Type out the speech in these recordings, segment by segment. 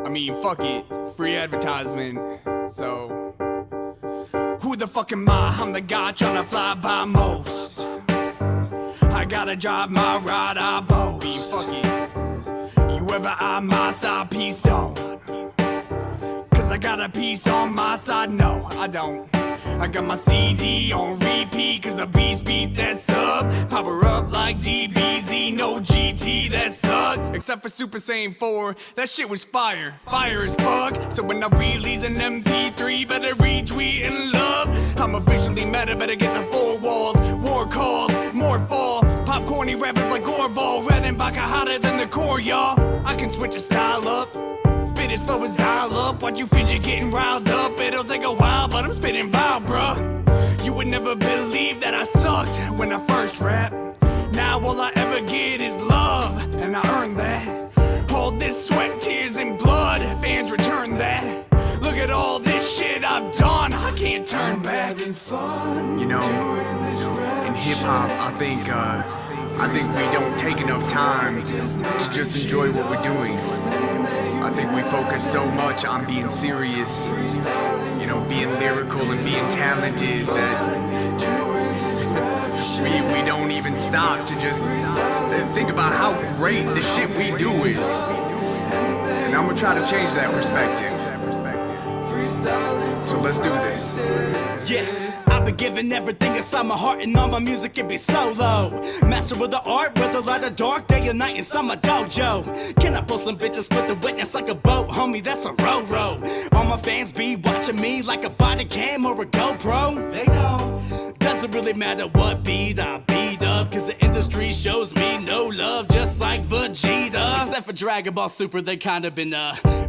I mean, fuck it, free advertisement. So, who the fuck am I? I'm the guy tryna fly by most. I gotta drive my ride, I boast. Fuck it. You ever eye my side, peace don't. Cause I got a piece on my side, no, I don't. I got my CD on repeat, cause the beats beat that sub. Power up like DBZ, no GT, that sucked. Except for Super Saiyan 4, that shit was fire, fire as fuck. So when I release an MP3, better retweet and love. I'm officially meta, better get the 4 walls. War calls, more fall. Popcorny rappers like Orval, Red and Baka hotter than the core, y'all. I can switch a style up. Spit as slow as dial up. Watch you fidget getting riled up. It'll take a while, but I'm spitting vile, bruh. You would never believe that I sucked when I first rap. Now all I ever get is love, and I earned that. All this sweat, tears, and blood, fans return that. Look at all this shit I've done, I can't turn back. You know, in hip-hop, I think we don't take enough time to just enjoy what we're doing. I think we focus so much on being serious, you know, being lyrical and being talented that we don't even stop to just think about how great the shit we do is. And I'm gonna try to change that perspective. So let's do this. Yeah. I've been giving everything inside my heart, and all my music can be solo. Master of the art, whether light or dark, day or night inside my dojo. Can I pull some bitches with the witness like a boat? Homie, that's a row-row. All my fans be watching me like a body cam or a GoPro. They don't. Doesn't really matter what beat I beat up, cause the industry shows me no love, just like Vegeta. Except for Dragon Ball Super, they kinda been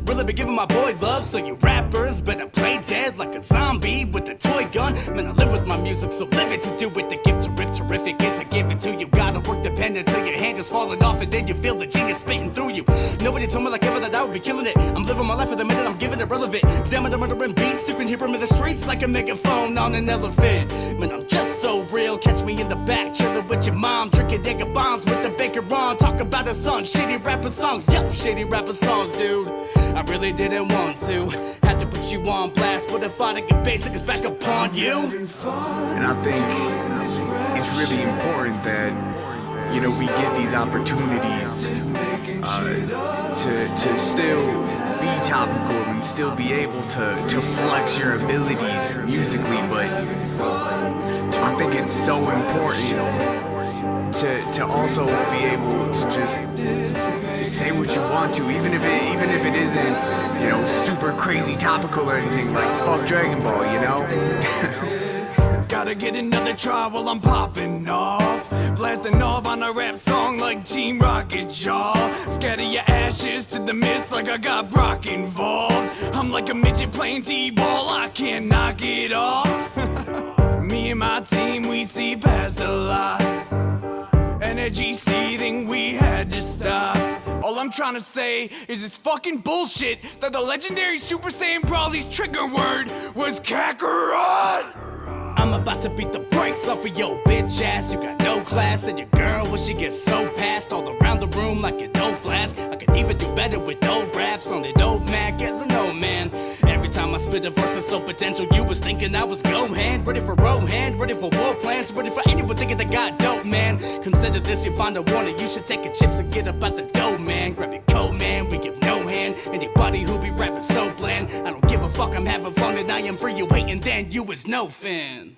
really been giving my boy love. So you rappers better play dead like a zombie with a toy gun. Man, I live with my music, so live it to do it. The gift to rip terrific, it's a given to you. Gotta work dependent till your hand is falling off, and then you feel the genius spitting through you. Nobody told me like ever that I would be killing it. I'm living my life for the minute, I'm giving it relevant. Damn it, I'm murdering beats, you can hear them in the streets like a megaphone on an elephant. Man, I'm just so real, catch me in the back, chilling with your mom, drinking nigga bombs with the baker on. Talk about the son, shitty rapper songs, yo, shitty rapper songs, dude. I really didn't want to, had to put you on blast, but if I get basic, it's back upon you. And I think it's really important that, you know, we get these opportunities to still be topical and still be able to flex your abilities musically, but I think it's so important to also be able to just say what you want to, even if it isn't, you know, super crazy topical or anything, like fuck Dragon Ball, you know? Gotta get another try while I'm popping off, blasting off on a rap song like Team Rocket Jaw. Scatter your ashes to the mist like I got Brock involved. I'm like a midget playing T-ball, I can't knock it off. Me and my team, we see past a lot. Energy seething, we had to stop. All I'm trying to say is it's fucking bullshit that the legendary Super Saiyan Brawly's trigger word was Kakarot! I'm about to beat the brakes off of your bitch ass. You got no class, and your girl, well, she gets so passed all around the room like an old flask. I could even do better with old raps on an old Mac as an old man. Every time I spit a verse, it's so potential. You was thinking I was Gohan, ready for Rohan, ready for war plans, ready for anyone thinking they got dope, man. Consider this your final warning. You should take your chips and get up out the dough, man. Grab your coat, man. We give no hand. Anybody who be rapping so bland, I don't give a fuck. I'm having fun, and I am free. You waiting, then you is no fan.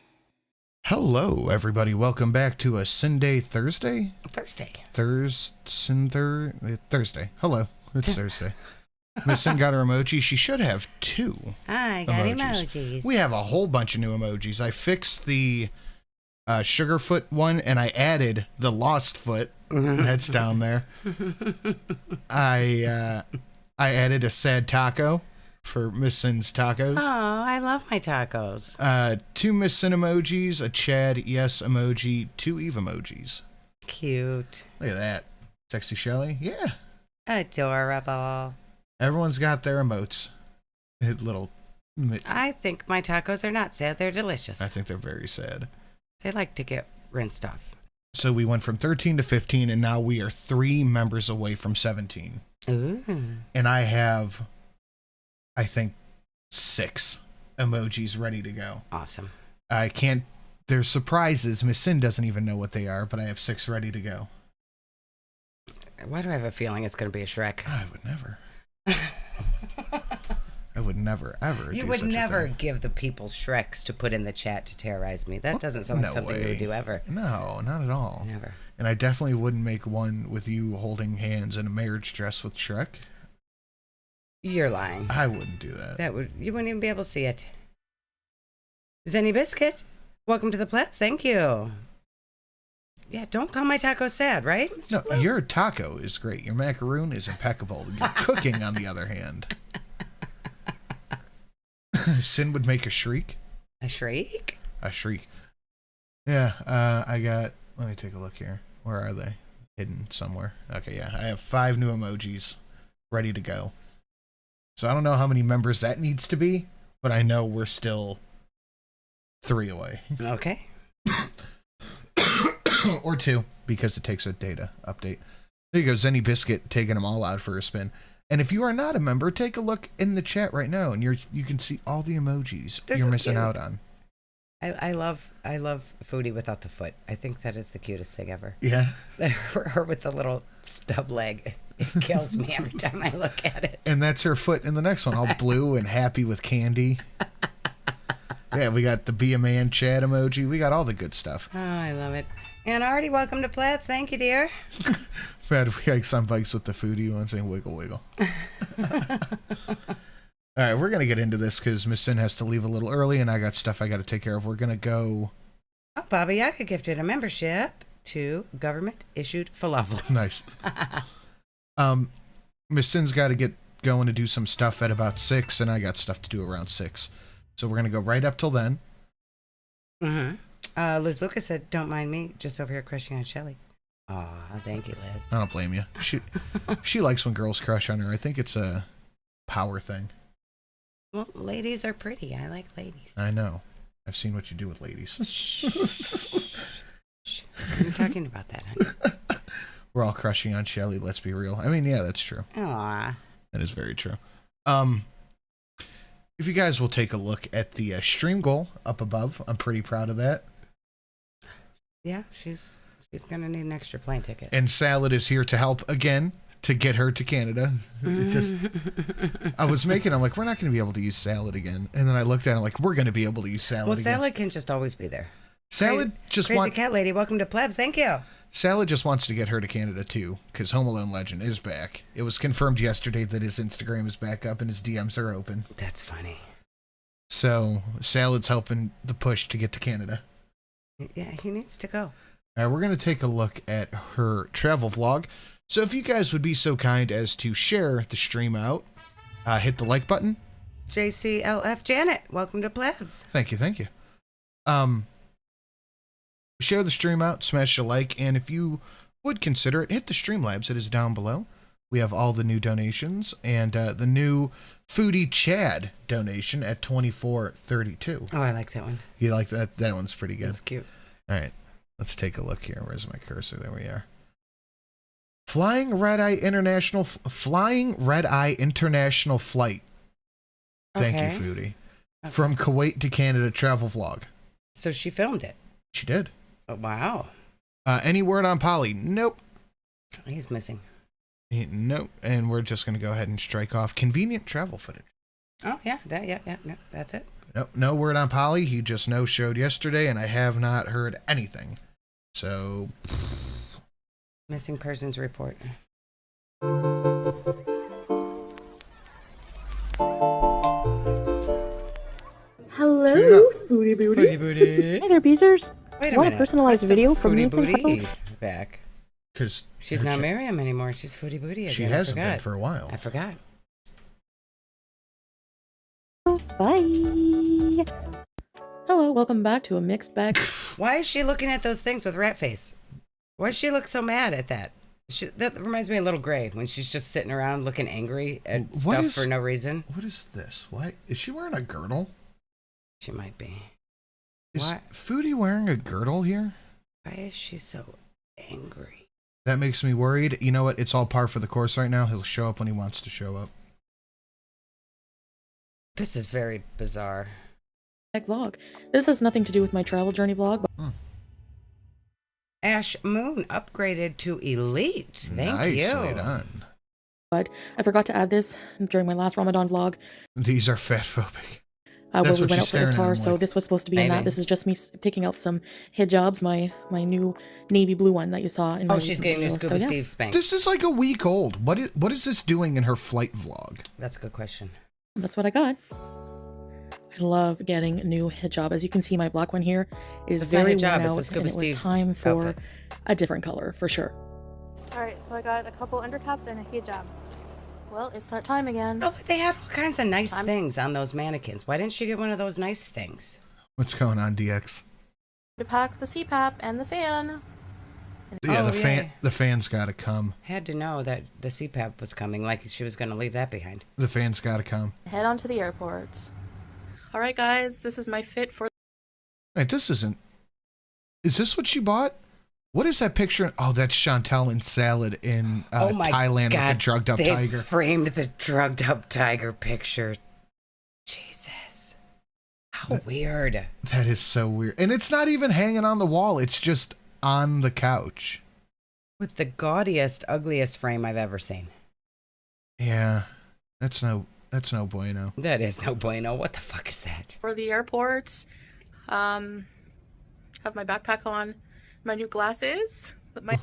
Hello, everybody. Welcome back to a Sunday Thursday? Thursday. Thursday. Hello. It's Thursday. Miss Sin got her emoji. She should have 2 I got emojis. We have a whole bunch of new emojis. I fixed the Sugarfoot one, and I added the Lost Foot. That's down there. I added a sad taco for Miss Sin's tacos. Oh, I love my tacos. 2 Miss Sin emojis, a Chad yes emoji, 2 Eve emojis. Cute. Look at that. Sexy Shelly? Yeah. Adorable. Everyone's got their emotes. I think my tacos are not sad. They're delicious. I think they're very sad. They like to get rinsed off. So we went from 13 to 15, and now we are 3 members away from 17. Ooh. And I have I think, 6 emojis ready to go. Awesome. I can't. There's surprises. Miss Sin doesn't even know what they are, but I have 6 ready to go. Why do I have a feeling it's going to be a Shrek? I would never. I would never, ever You do would such a never thing. give the people Shreks to put in the chat to terrorize me. That doesn't sound like No something you way. would do ever. No, not at all. Never. And I definitely wouldn't make one with you holding hands in a marriage dress with Shrek. You're lying. I wouldn't do that. You wouldn't even be able to see it. Zenny Biscuit, welcome to the plebs. Thank you. Yeah, don't call my taco sad, right? Mr. No, Blue? your taco is great. Your macaroon is impeccable. Your cooking, on the other hand. Sin would make a shriek. A shriek? A shriek. Yeah, I got... Let me take a look here. Where are they? Hidden somewhere. Okay, yeah. I have 5 new emojis ready to go. So I don't know how many members that needs to be, but I know we're still 3 away. Okay. Or 2, because it takes a data update. There you go, Zenny Biscuit taking them all out for a spin. And if you are not a member, take a look in the chat right now, and you can see all the emojis They're you're so missing cute. out on. I love Foodie without the foot. I think that is the cutest thing ever. Yeah. Her with the little stub leg. It kills me every time I look at it. And that's her foot in the next one, all blue and happy with candy. Yeah, we got the Be a Man chat emoji. We got all the good stuff. Oh, I love it. And Artie, welcome to plebs. Thank you, dear. Brad, we got some bikes with the Foodie one saying wiggle wiggle. All right, we're going to get into this because Miss Sin has to leave a little early and I got stuff I got to take care of. We're going to go... Oh, Baba Yaga gifted a membership to government-issued falafel. Nice. Miss Sin's got to get going to do some stuff at about 6, and I got stuff to do around 6. So we're going to go right up till then. Mm-hmm. Liz Lucas said, don't mind me, just over here crushing on Shelly. Aw, thank you, Liz. I don't blame you. She likes when girls crush on her. I think it's a power thing. Well, ladies are pretty. I like ladies. I know. I've seen what you do with ladies. I'm talking about that, honey. We're all crushing on Shelly, let's be real. I mean, yeah, that's true. Aw. That is very true. If you guys will take a look at the stream goal up above, I'm pretty proud of that. Yeah, she's gonna need an extra plane ticket. And Salad is here to help again to get her to Canada. I was I'm like, we're not going to be able to use Salad again. And then I looked at it like, we're going to be able to use Salad Well, again. Salad can just always be there. Salad just Crazy Cat Lady, welcome to plebs. Thank you. Salad just wants to get her to Canada too, because Home Alone Legend is back. It was confirmed yesterday that his Instagram is back up and his DMs are open. That's funny. So Salad's helping the push to get to Canada. Yeah, he needs to go. All right, we're going to take a look at her travel vlog. So if you guys would be so kind as to share the stream out, hit the like button. JCLF Janet, welcome to plebs. Thank you, thank you. Share the stream out, smash a like, and if you would consider it, hit the Streamlabs. It is down below. We have all the new donations and the new Foodie Chad donation at $24.32. Oh, I like that one. You like that? That one's pretty good. That's cute. All right, let's take a look here. Where's my cursor? There we are. Flying Red Eye International flight. Thank Okay. you, Foodie. Okay. From Kuwait to Canada travel vlog. So she filmed it. She did. Oh, wow. Any word on Polly? Nope. He's missing. Nope. And we're just going to go ahead and strike off convenient travel footage. Oh, yeah. Yeah, that's it. Nope. No word on Polly. He just no-showed yesterday, and I have not heard anything. So... Missing persons report. Turn it Hello, up. Foodie Booty. Booty. Hey there, Beezers. Wait a Want a minute. personalized What's the video from Foodie Nancy Booty Papa? back? Because She's not Miriam anymore. She's Foodie Booty again. she I hasn't been forgot. for a while. I forgot. Bye. Hello, welcome back to a mixed bag. Why is she looking at those things with rat face? Why does she look so mad at that? That reminds me of Little Gray when she's just sitting around looking angry at What stuff is- for no reason. What is this? Why is she wearing a girdle? She might be. Is Why? Foodie wearing a girdle here? Why is she so angry? That makes me worried. You know what? It's all par for the course right now. He'll show up when he wants to show up. This is very bizarre. vlog. This has nothing to do with my travel journey vlog. But Ash Moon upgraded to Elite. Thank Nicely you. done. but I forgot to add this during my last Ramadan vlog. These are fat phobic. Where That's we what went she's out for staring at iftar, him so like. this was supposed to be in Maybe. that. This is just me picking out some hijabs, my new navy blue one that you saw in my Oh, she's recent getting new video. Scuba So, yeah. Steve spank. This is like a week old. What is this doing in her flight vlog? That's a good question. That's what I got. I love getting new hijab. As you can see, my black one here is It's not very hijab, worn it's a out, Scuba and it was Steve time for outfit. a different color, for sure. Alright, so I got a couple undercaps and a hijab. Well, it's that time again. Oh, look, they had all kinds of nice things on those mannequins. Why didn't she get one of those nice things? What's going on, DX? To pack the CPAP and the fan. Yeah, Oh, the fan's got to come. Had to know that the CPAP was coming, like she was going to leave that behind. The fan's got to come. Head on to the airport. Alright guys, this is my fit for Wait, this isn't. Is this what she bought? What is that picture? Oh, that's Chantal and Salad in Oh my Thailand God, with the drugged up they tiger. framed the drugged up tiger picture. Jesus. How weird. That is so weird. And it's not even hanging on the wall. It's just on the couch. With the gaudiest, ugliest frame I've ever seen. Yeah. That's no bueno. That is no bueno. What the fuck is that? the airport. Have my backpack on. My new glasses. That my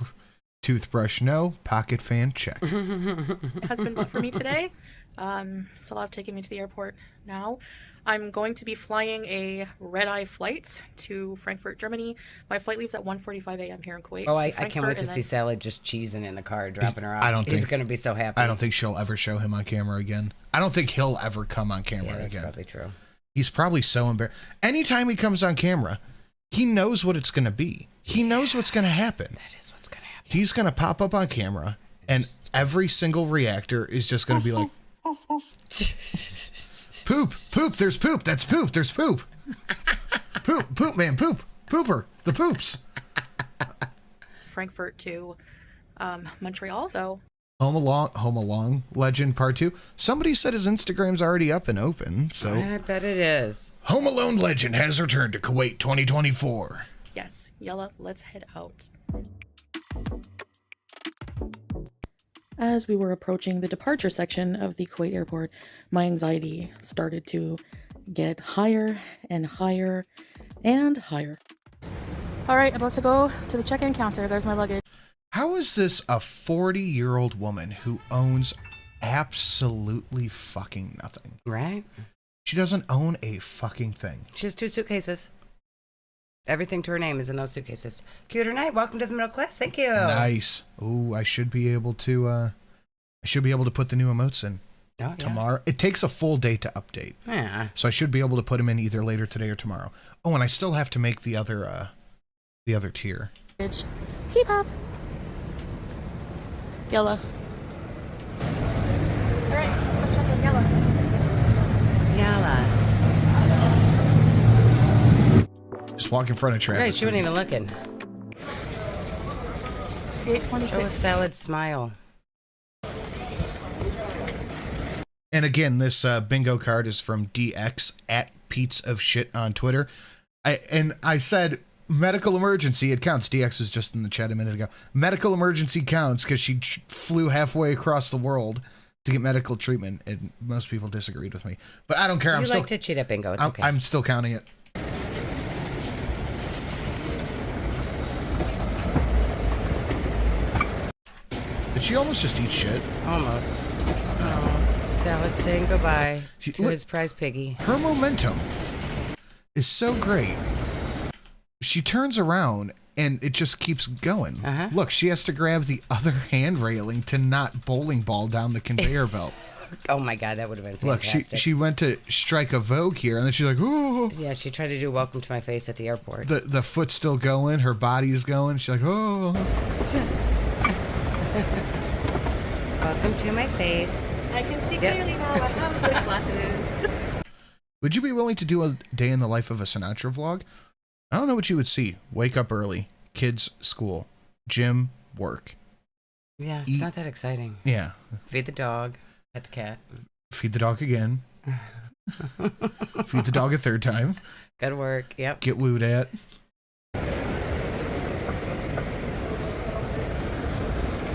Toothbrush, no. Pocket fan, check. husband bought for me today. Salah's taking me to the airport now. I'm going to be flying a red-eye flight to Frankfurt, Germany. My flight leaves at 1:45 a.m. here in Kuwait. Oh, I to can't wait Frankfurt, to and see then- Salad just cheesing in the car, dropping her off. I don't He's think- going to be so happy. I don't think she'll ever show him on camera again. I don't think he'll ever come on camera Yeah, that's again. probably true. He's probably so embarrassed. Anytime he comes on camera, he knows what it's going to be. He knows what's going to happen. That is what's going to happen. He's going to pop up on camera, and every single reactor is just going to be like, poop, poop, there's poop, that's poop, there's poop. Poop, poop, man, poop, pooper, the poops. Frankfurt to Montreal, though. Home Along, Legend Part 2. Somebody said his Instagram's already up and open, so. I bet it is. Home Alone Legend has returned to Kuwait 2024. Yes, Yella, let's head out. As we were approaching the departure section of the Kuwait airport, my anxiety started to get higher and higher and higher. Alright, about to go to the check-in counter. There's my luggage. How is this a 40-year-old woman who owns absolutely fucking nothing? Right? She doesn't own a fucking thing. She has 2 suitcases. Everything to her name is in those suitcases. Cuter night. Welcome to the middle class. Thank you. Nice. Ooh, I should be able to put the new emotes in Oh, yeah. tomorrow. It takes a full day to update. Yeah. So I should be able to put them in either later today or tomorrow. Oh, and I still have to make the other tier. CPAP. Yella. Alright, let's go check in Yella. Yalla. Just walk in front of traffic. Right, she wasn't even looking. Show a 826. Salad smile. And again, this bingo card is from DX at Pete's of Shit on Twitter. I said medical emergency. It counts. DX was just in the chat a minute ago. Medical emergency counts because she flew halfway across the world to get medical treatment, and most people disagreed with me. But I don't care. You like to cheat at bingo. It's okay. I'm still counting it. Did she almost just eat shit? Almost. Oh, Salad saying goodbye to Look- his prize piggy. Her momentum is so great. She turns around and it just keeps going. Uh-huh. Look, she has to grab the other hand railing to not bowling ball down the conveyor belt. Oh my God, that would have been Look, fantastic. she went to strike a Vogue here, and then she's like, oh. Yeah, she tried to do welcome to my face at the airport. The foot's still going, her body's going. She's like, oh. Welcome to my face. I can see Yep. clearly now. I have good glasses. Would you be willing to do a day in the life of a Sinatra vlog? I don't know what you would see. Wake up early, kids, school, gym, work. Yeah, it's Eat. not that exciting. Yeah. Feed the dog, pet the cat. Feed the dog again. Feed the dog a third time. Good work. Yep. Get wooed at.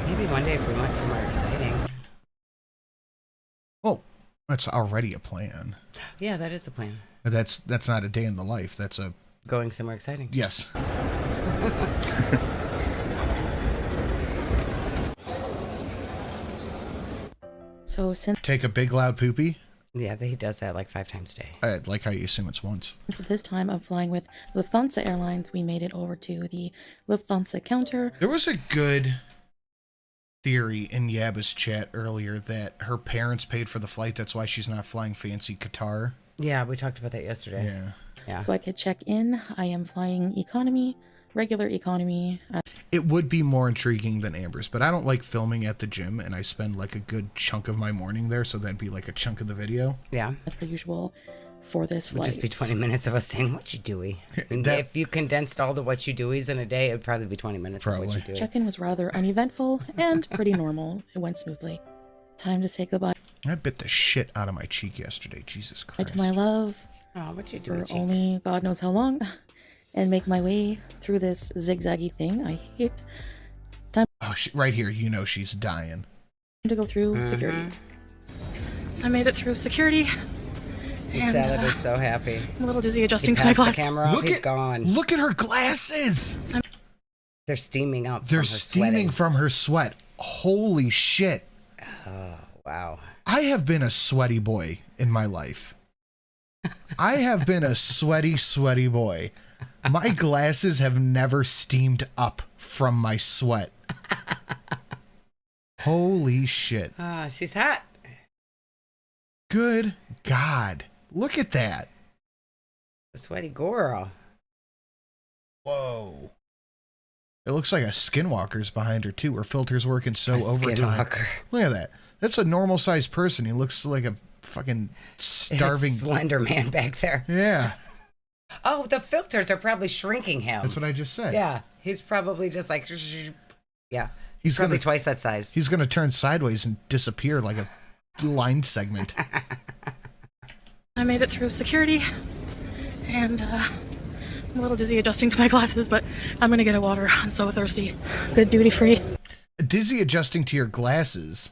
Maybe one day if we want somewhere exciting. Well, that's already a plan. Yeah, that is a plan. That's not a day in the life. That's a Going somewhere exciting. yes. So since Take a big loud poopy. Yeah, he does that like 5 times a day. I like how you assume it's once. this time of flying with Lufthansa Airlines, we made it over to the Lufthansa counter. There was a good theory in Yaba's chat earlier that her parents paid for the flight. That's why she's not flying fancy Qatar. Yeah, we talked about that yesterday. Yeah. Yeah. So I could check in. I am flying economy, regular economy. It would be more intriguing than Amber's, but I don't like filming at the gym, and I spend like a good chunk of my morning there, so that'd be like a chunk of the video. Yeah. As per usual for this Would flight. just be 20 minutes of us saying, what you doey? And That- if you condensed all the what you doeys in a day, it'd probably be 20 minutes of what you Probably. doey. Check-in was rather uneventful and pretty normal. It went smoothly. Time to say goodbye I bit the shit out of my cheek yesterday. Jesus Christ. to my love Oh, what you for doey, chick? only God knows how long, and make my way through this zigzaggy thing I hate. Oh, right here, you know she's dying. To go through security. So I made it through security. And Salad is so happy. I'm a little dizzy He adjusting to my passed the glass. camera off, he's gone. Look at her glasses. They're steaming up. They're from her steaming sweating. from her sweat. Holy shit. Oh, wow. I have been a sweaty boy in my life. I have been a sweaty, sweaty boy. My glasses have never steamed up from my sweat. Holy shit. Ah, she's hot. Good God. Look at that. The sweaty girl. Whoa. It looks like a Skinwalker's behind her, too. Her filter's working so A overtime. Skinwalker. Look at that. That's a normal sized person. He looks like a fucking starving. It's Slender Man back there. Yeah. Oh, the filters are probably shrinking him. That's what I just said. Yeah, he's probably just like, yeah. He's probably gonna twice that size. He's gonna turn sideways and disappear like a line segment. I made it through security. And I'm a little dizzy adjusting to my glasses, but I'm going to get a water. I'm so thirsty. Good duty free. Dizzy adjusting to your glasses.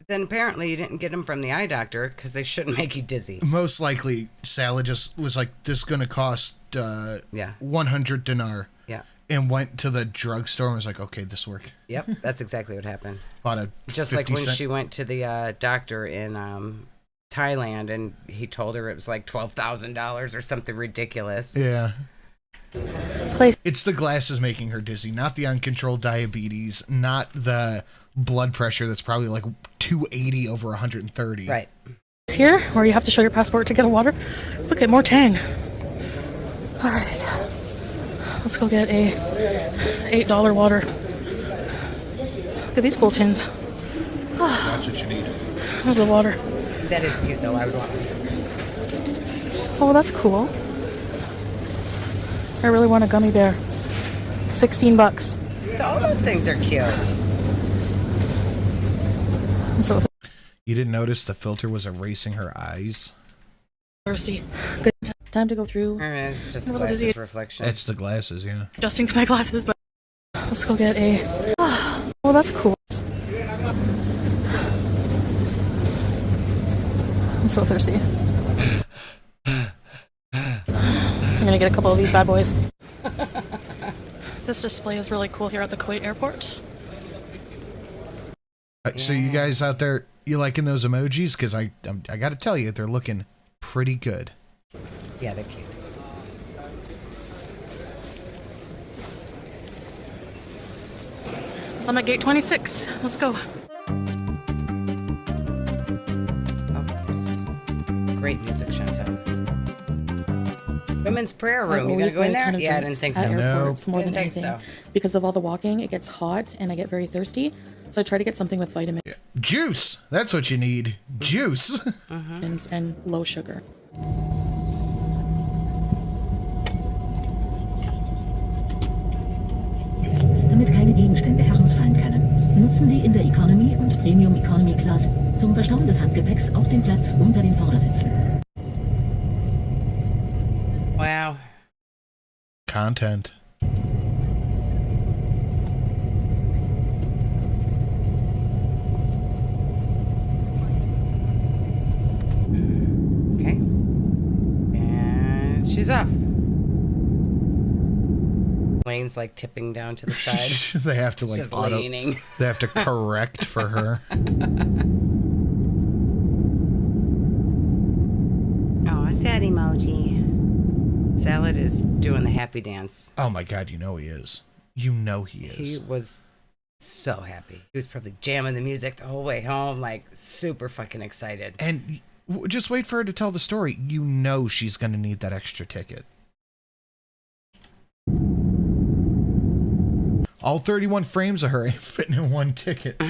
Then apparently you didn't get them from the eye doctor because they shouldn't make you dizzy. Most likely, Sally just was like, "This is gonna cost 100 dinar." Yeah. And went to the drugstore and was like, "Okay, this work." Yep, that's exactly what happened. Bought a Just like 50 when cent- she went to the doctor in Thailand and he told her it was like $12,000 or something ridiculous. Yeah. Place. It's the glasses making her dizzy, not the uncontrolled diabetes, not the blood pressure that's probably like 280 over 130. Right. Here, where you have to show your passport to get a water. Look at more Tang. All right. Let's go get a $8 water. Look at these cool tins. That's what you need. There's the water. That is cute though, I would want one. Oh, that's cool. I really want a gummy bear. $16. All those things are cute. I'm so You didn't notice the filter was erasing her eyes? thirsty. Good. Time to go through. It's just the Little dizzy. glasses reflection. It's the glasses, yeah. Adjusting to my glasses, but let's go get a. Oh, that's cool. I'm so thirsty. I'm gonna get a couple of these bad boys. This display is really cool here at the Kuwait airport. So you guys out there, you liking those emojis? Because I got to tell you, they're looking pretty good. Yeah, they're cute. So I'm at gate 26. Let's go. Oh, this is great music, Chantel. Women's prayer room. You gonna go in there? Yeah, I didn't think so. At airports more Didn't than think anything. so. Because of all the walking, it gets hot and I get very thirsty. So I try to get something with vitamins Juice. That's what you need. Juice. and low sugar. Damit keine Gegenstände herausfallen können, nutzen Sie in der Economy und Premium Economy Class zum Verstauen des Handgepäcks auch den Platz unter den Vordersitzen. content. Okay. And she's off. Lane's like tipping down to the side. They have to It's like just leaning. They have to correct for her. Oh, a sad emoji. Salad is doing the happy dance. Oh my god, you know he is. You know he He is. was so happy. He was probably jamming the music the whole way home, like super fucking excited. And just wait for her to tell the story. You know she's going to need that extra ticket. All 31 frames of her ain't fitting in one ticket. You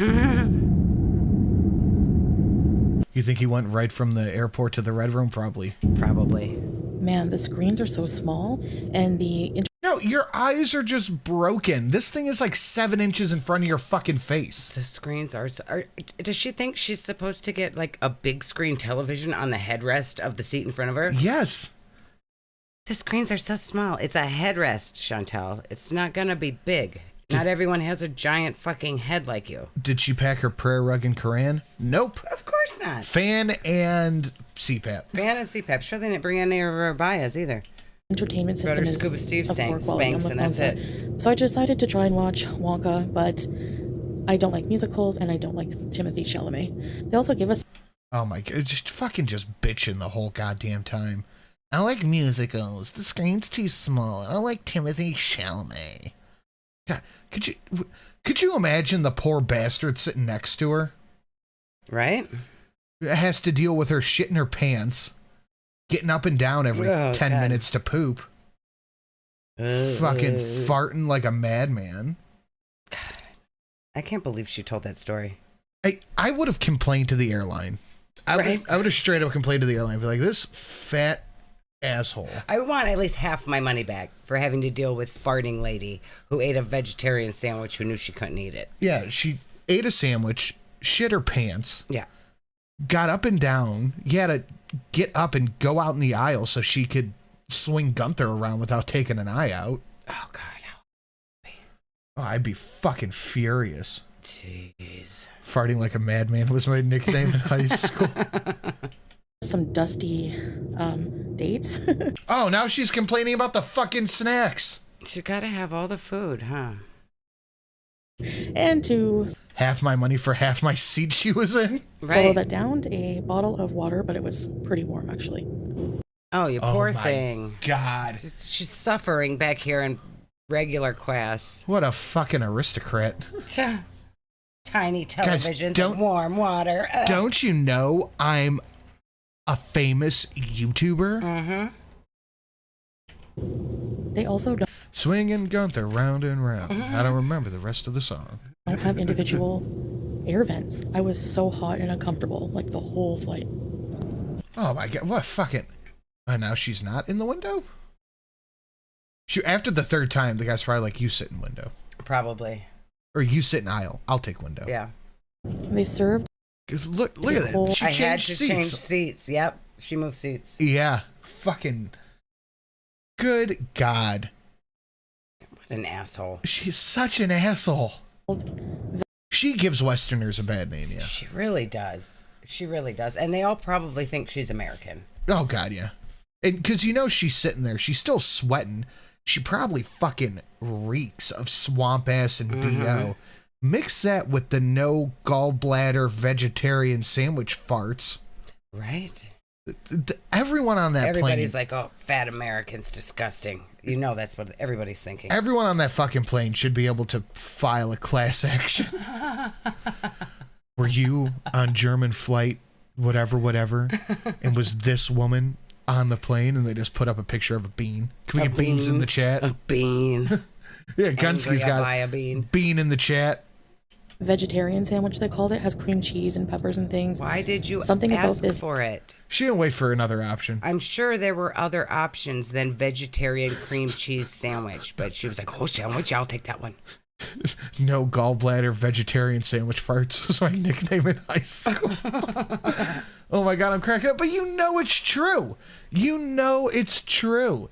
think he went right from the airport to the Red Room? Probably. Probably. Man, the screens are so small, and the No, your eyes are just broken. This thing is like 7 inches in front of your fucking face. The screens are, does she think she's supposed to get like a big screen television on the headrest of the seat in front of her? Yes. The screens are so small. It's a headrest, Chantel. It's not gonna be big. Not everyone has a giant fucking head like you. Did she pack her prayer rug and Quran? Nope. Of course not. Fan and CPAP. Fan and CPAP. Sure, they didn't bring any of her bias either. entertainment Go to system is Scuba Steve of poor quality Spanks, on and the that's console. So I decided to try and watch Wonka, but I don't like musicals and I don't like Timothée Chalamet. They also give us Oh my god, just bitching the whole goddamn time. I like musicals. The screen's too small. I don't like Timothée Chalamet. God, could you imagine the poor bastard sitting next to her? Right? Has to deal with her shitting her pants, getting up and down every 10 God. minutes to poop, fucking farting like a madman. I can't believe she told that story. I would have complained to the airline. I would have straight up complained to the airline. Be like, this fat asshole. I want at least half my money back for having to deal with farting lady who ate a vegetarian sandwich who knew she couldn't eat it. Yeah, she ate a sandwich, shit her pants. Yeah. Got up and down. You had to get up and go out in the aisle so she could swing Gunther around without taking an eye out. Oh, God. Oh, I'd be fucking furious. Jeez. Farting like a madman was my nickname in high school. some dusty dates. Oh, now she's complaining about the fucking snacks. You gotta have all the food, huh? And to Half my money for half my seat she was in. follow that down, a bottle of water, but it was pretty warm actually. Oh, you poor my thing. God. She's suffering back here in regular class. What a fucking aristocrat. Tiny televisions don't- and warm water. Don't you know I'm a famous YouTuber? Mm-hmm. They also Swinging Gunther round and round. I don't remember the rest of the song. don't have individual air vents. I was so hot and uncomfortable, like the whole flight. Oh my God, what fucking... Oh, now she's not in the window? After the third time, the guy's probably like, you sit in window. Probably. Or you sit in aisle. I'll take window. Yeah. They served 'Cause look at that. She I had changed to seats. change seats. Yep. She moved seats. Yeah. Fucking... Good God. What an asshole. She's such an asshole. She gives Westerners a bad name, yeah. She really does. She really does. And they all probably think she's American. Oh, God, yeah. And because you know she's sitting there. She's still sweating. She probably fucking reeks of swamp ass and BO. Mix that with the no gallbladder vegetarian sandwich farts. Right? Everyone on that Everybody's plane. like, oh, fat American's disgusting. You know that's what everybody's thinking. Everyone on that fucking plane should be able to file a class action. Were you on German flight, whatever, and was this woman on the plane and they just put up a picture of a bean? Can we get beans in the chat? A bean. Yeah, Gunsky's got buy a bean. Bean in the chat. vegetarian sandwich, they called it, has cream cheese and peppers and things. Why did you Something about ask this- for it? She didn't wait for another option. I'm sure there were other options than vegetarian cream cheese sandwich, but she was like, oh, sandwich, I'll take that one. No gallbladder vegetarian sandwich farts was my nickname in high school. Oh my God, I'm cracking up. But you know it's true. You know it's true.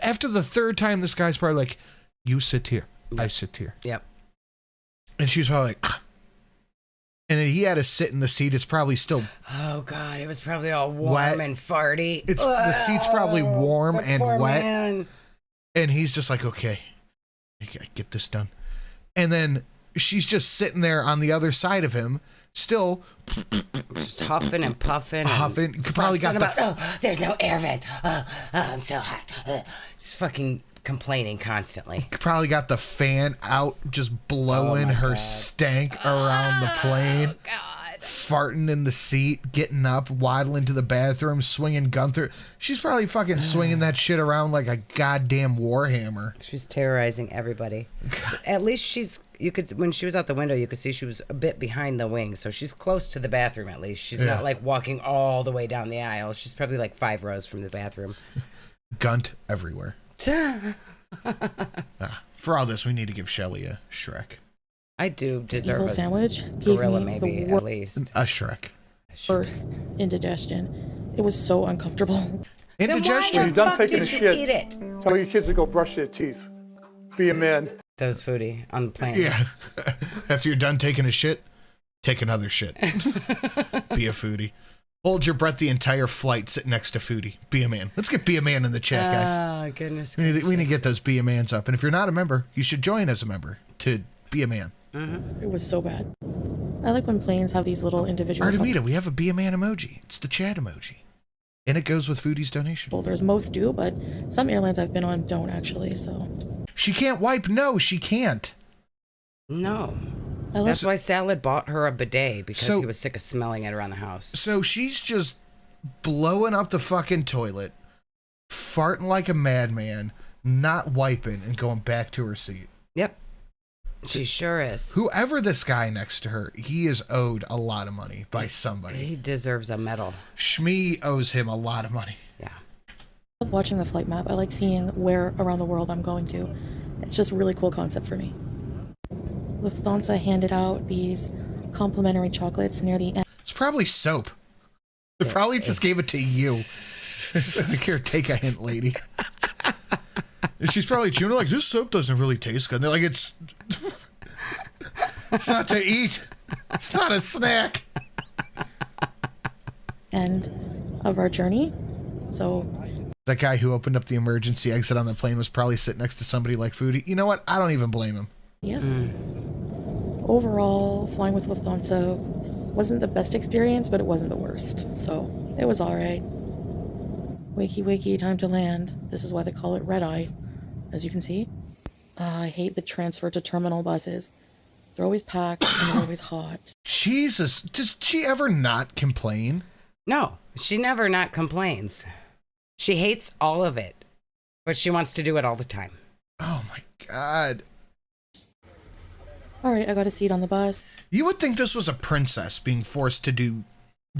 after the third time, this guy's probably like, you sit here, I sit here. Yep. And she's probably like, and then he had to sit in the seat. It's probably still Oh God, it was probably all warm wet. and farty. It's the seat's probably warm the and poor wet. man. And he's just like, okay, I gotta get this done. And then she's just sitting there on the other side of him, still Just huffing and puffing. huffing. And Probably got fussing the about, there's no air vent. I'm so hot. Just fucking complaining constantly. probably got the fan out, just blowing my her God. stank around the plane. God. Farting in the seat, getting up, waddling to the bathroom, swinging Gunther. She's probably fucking swinging that shit around like a goddamn warhammer. She's terrorizing everybody. At least you could, when she was out the window, you could see she was a bit behind the wing, so she's close to the bathroom at least. She's Yeah. not like walking all the way down the aisle. She's probably like 5 rows from the bathroom. Gunt everywhere. For all this, we need to give Shelly a Shrek. This I do deserve evil a sandwich gave gorilla, me maybe, the at least. A Shrek. worst indigestion. It was so uncomfortable. Indigestion. Then why the fuck did you eat it? Tell your kids to go brush their teeth. Be a man. That was Foodie on the plane. Yeah. After you're done taking a shit, take another shit. Be a foodie. Hold your breath the entire flight. Sit next to Foodie. Be a man. Let's get Be a Man in the chat, guys. Oh, goodness. We need to get those Be a Mans up. And if you're not a member, you should join as a member to be a man. It was so bad. I like when planes have these little individual Artemida, we have a Be a Man emoji. It's the chat emoji. And it goes with Foodie's donation. folders. Most do, but some airlines I've been on don't actually, so. She can't wipe. No, she can't. No. I like That's why Salad bought her a bidet, because So- he was sick of smelling it around the house. So she's just blowing up the fucking toilet, farting like a madman, not wiping, and going back to her seat. Yep. She sure is. Whoever this guy next to her, he is owed a lot of money by somebody. He deserves a medal. Shmi owes him a lot of money. Yeah. I love watching the flight map. I like seeing where around the world I'm going to. It's just a really cool concept for me. Lufthansa handed out these complimentary chocolates near the end. It's probably soap. They probably just gave it to you. Here, take a hint, lady. And she's probably chewing like, this soap doesn't really taste good. And they're like, it's not to eat. It's not a snack. End of our journey. So That guy who opened up the emergency exit on the plane was probably sitting next to somebody like Foodie. You know what? I don't even blame him. yeah. Overall, flying with Lufthansa wasn't the best experience, but it wasn't the worst. So it was all right. Wakey, wakey, time to land. This is why they call it red eye, as you can see. I hate the transfer to terminal buses. They're always packed and they're always hot. Jesus, does she ever not complain? No, she never not complains. She hates all of it, but she wants to do it all the time. Oh my God. All right, I got a seat on the bus. You would think this was a princess being forced to do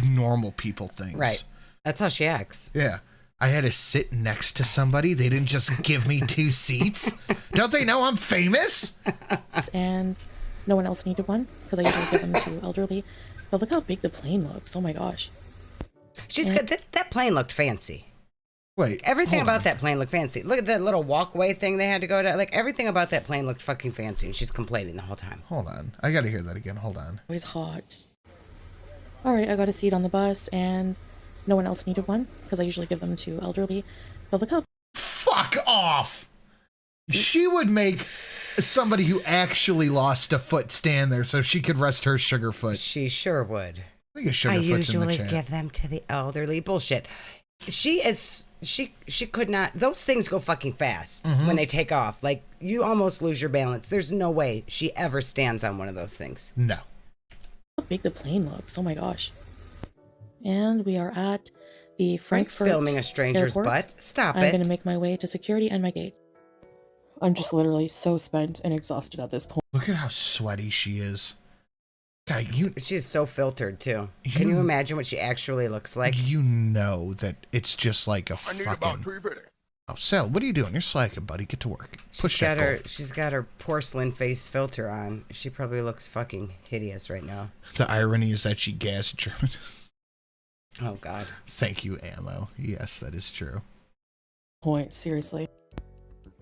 normal people things. Right. That's how she acts. Yeah. I had to sit next to somebody. They didn't just give me 2 seats. Don't they know I'm famous? And no one else needed one because I usually give them to elderly. But look how big the plane looks. Oh my gosh. She's good. That plane looked fancy. Wait. Everything hold about on. that plane looked fancy. Look at that little walkway thing they had to go to. Like, everything about that plane looked fucking fancy, and she's complaining the whole time. Hold on. I got to hear that again. Hold on. Always hot. All right, I got a seat on the bus and no one else needed one because I usually give them to elderly. But look how Fuck off. She would make somebody who actually lost a foot stand there so she could rest her sugar foot. She sure would. I think a sugar I foot's in the usually chat. give them to the elderly. Bullshit. She could not. Those things go fucking fast when they take off. Like, you almost lose your balance. There's no way she ever stands on one of those things. No. big the plane looks. Oh my gosh. And we are at the Frankfurt filming a stranger's airport. butt. Stop I'm it. going to make my way to security and my gate. I'm just literally so spent and exhausted at this point. Look at how sweaty she is. Guy, She's so filtered too. Can you imagine what she actually looks like? You know that it's just like a I need fucking... about Treefiddy. Oh, Sal, what are you doing? You're slacking, buddy. Get to work. Push that goal. She's got her porcelain face filter on. She probably looks fucking hideous right now. The irony is that she gassed German. Oh God. Thank you, Ammo. Yes, that is true. Point, seriously.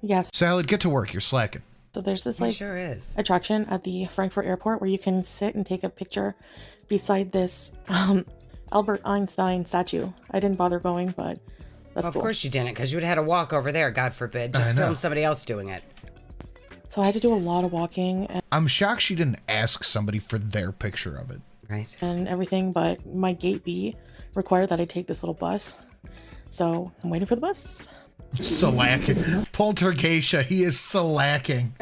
Yes. Salad, get to work. You're slacking. So there's this He like sure is. attraction at the Frankfurt airport where you can sit and take a picture beside this Albert Einstein statue. I didn't bother going, but that's Well, of cool. course you didn't, because you would have had to walk over there, God forbid. I Just know. film somebody else doing it. So I had to do a Jesus. lot of walking I'm shocked she didn't ask somebody for their picture of it. Right. and everything, but my gate B required that I take this little bus. So I'm waiting for the bus. Slacking. Poltergeisha, he is slacking.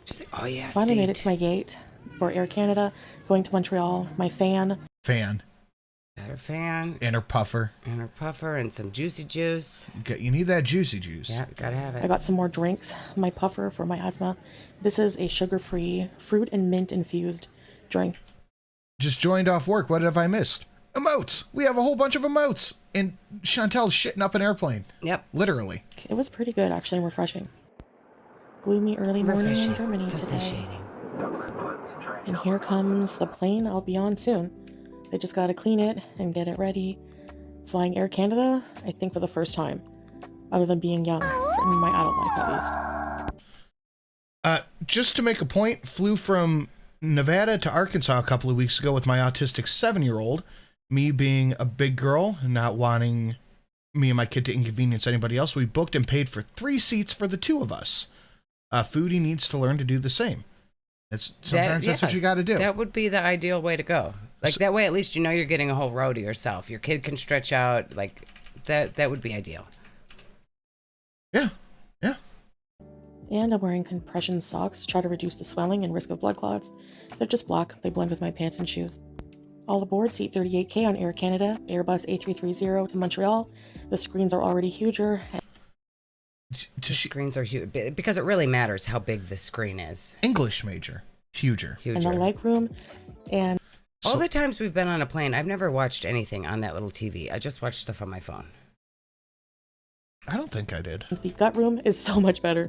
She's like, oh yeah, Finally made it seat. to my gate for Air Canada, going to Montreal, my fan. Fan. Got her fan Inner puffer. and her puffer and some juicy juice. You need that juicy juice. Yeah, gotta have I it. got some more drinks, my puffer for my asthma. This is a sugar-free, fruit and mint infused drink. Just joined off work. What have I missed? Emotes. We have a whole bunch of emotes. And Chantel's shitting up an airplane. Yep. Literally. It was pretty good, actually, and refreshing. Gloomy early morning in Refreshing. Germany So today. satiating. And here comes the plane I'll be on soon. They just gotta clean it and get it ready. Flying Air Canada, I think for the first time. Other than being young, in my adult life at least. Just to make a point, flew from Nevada to Arkansas a couple of weeks ago with my autistic 7-year-old. Me being a big girl and not wanting me and my kid to inconvenience anybody else, we booked and paid for 3 seats for the 2 of us. Foodie needs to learn to do the same. Sometimes that's what you got to do. That would be the ideal way to go. Like, that way, at least you know you're getting a whole row to yourself. Your kid can stretch out. Like, that would be ideal. Yeah. Yeah. And I'm wearing compression socks to try to reduce the swelling and risk of blood clots. They're just black, they blend with my pants and shoes. All aboard, seat 38K on Air Canada, Airbus A330 to Montreal. The screens are already huger. The screens are huge because it really matters how big the screen is. English major. Huger. And the Huger. leg room, and All the times we've been on a plane, I've never watched anything on that little TV. I just watched stuff on my phone. I don't think I did. the gut room is so much better.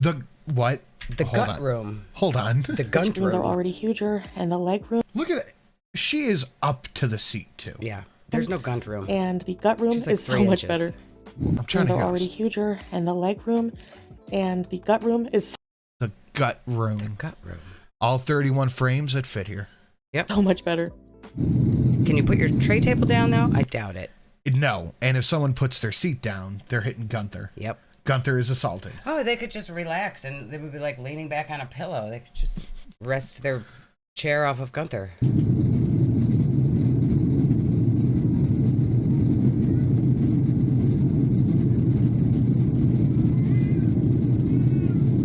The what? The Hold gut on. room. Hold on. The The gunt screens are room. already huger, and the leg room Look at that. She is up to the seat, too. Yeah. There's no gunt room. and the gut room She's like is so 3 much inches. better. I'm trying Screens to are hear already this. huger, and the leg room and the gut room is The gut room. Gut room. All 31 frames that fit here. so much better. Can you put your tray table down now? I doubt it. No. And if someone puts their seat down, they're hitting Gunther. Yep. Gunther is assaulted. Oh, they could just relax and they would be like leaning back on a pillow. They could just rest their chair off of Gunther.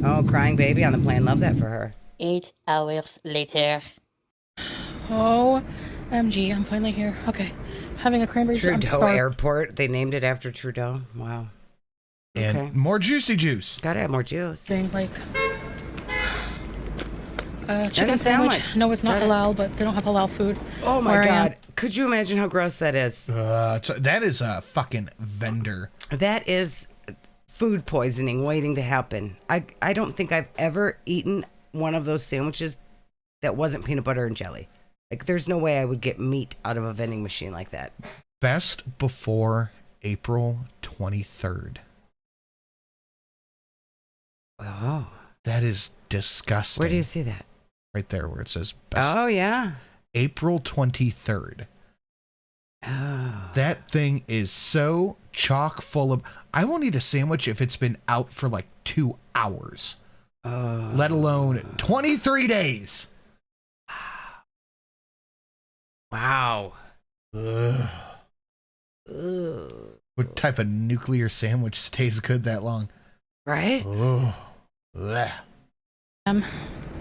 Oh, crying baby on the plane. Love that for her. 8 hours later. Oh, MG, I'm finally here. Okay. Having a cranberry juice. I'm Trudeau starved. Airport. They named it after Trudeau. Wow. And Okay. more juicy juice. Gotta have more juice. Saying like Got chicken a sandwich. sandwich. No, it's not Got it. halal, but they don't have halal food. Oh my where I am. God. Could you imagine how gross that is? That is a fucking vendor. That is food poisoning waiting to happen. I don't think I've ever eaten one of those sandwiches that wasn't peanut butter and jelly. Like, there's no way I would get meat out of a vending machine like that. Best before April 23rd. Oh. That is disgusting. Where do you see that? Right there where it says best. Oh, yeah. April 23rd. Oh. That thing is so chock full of... I won't eat a sandwich if it's been out for like 2 hours. Oh. Let alone 23 days. Wow. Ugh. Ugh. What type of nuclear sandwich stays good that long? Right? Oh. Blech.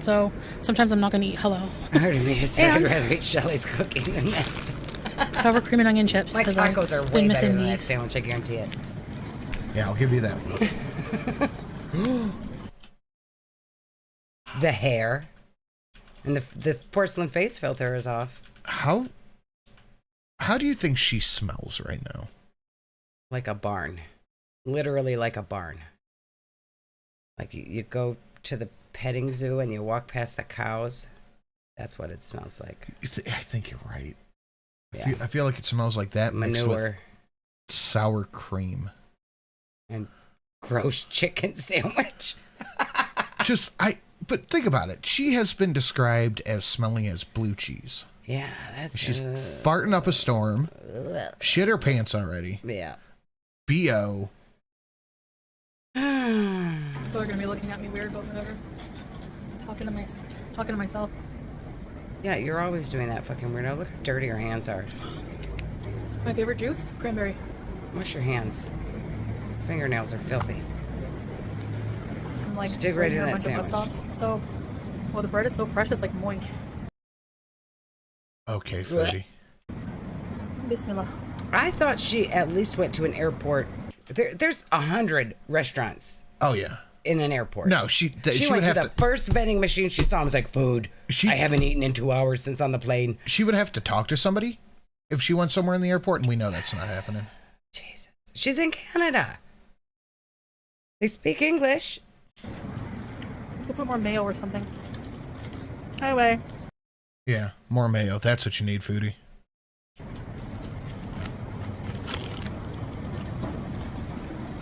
So sometimes I'm not going to eat halal. Hard of me to say I'd And- rather eat Shelley's cooking than that. Sour cream and onion chips. My 'cause tacos are I've way been better missing than that these. sandwich, I guarantee it. Yeah, I'll give you that one. The hair. And the porcelain face filter is off. How do you think she smells right now? Like a barn. Literally like a barn. Like you go to the petting zoo and you walk past the cows. That's what it smells like. I think you're right. Yeah. I feel like it smells like that mixed with Manure. sour cream. And gross chicken sandwich. But think about it. She has been described as smelling as blue cheese. Yeah, that's... She's farting up a storm. Shit her pants already. Yeah. B.O. People are going to be looking at me weird, but whatever. Talking to myself. Yeah, you're always doing that, fucking weirdo. Look how dirty your hands are. My favorite juice? Cranberry. Wash your hands. Fingernails are filthy. I'm like, Stick right in a that bunch of bus sandwich. stops. So, well, the bread is so fresh, it's like moist. Okay, Foodie. Bismillah. I thought she at least went to an airport. There's 100 restaurants Oh, yeah. in an airport. No, she She would went to have the first vending machine she saw and was like, food. I haven't eaten in 2 hours since on the plane. She would have to talk to somebody if she went somewhere in the airport, and we know that's not happening. Jesus. She's in Canada. They speak English. We'll put more mayo or something. Anyway. Yeah, more mayo. That's what you need, Foodie.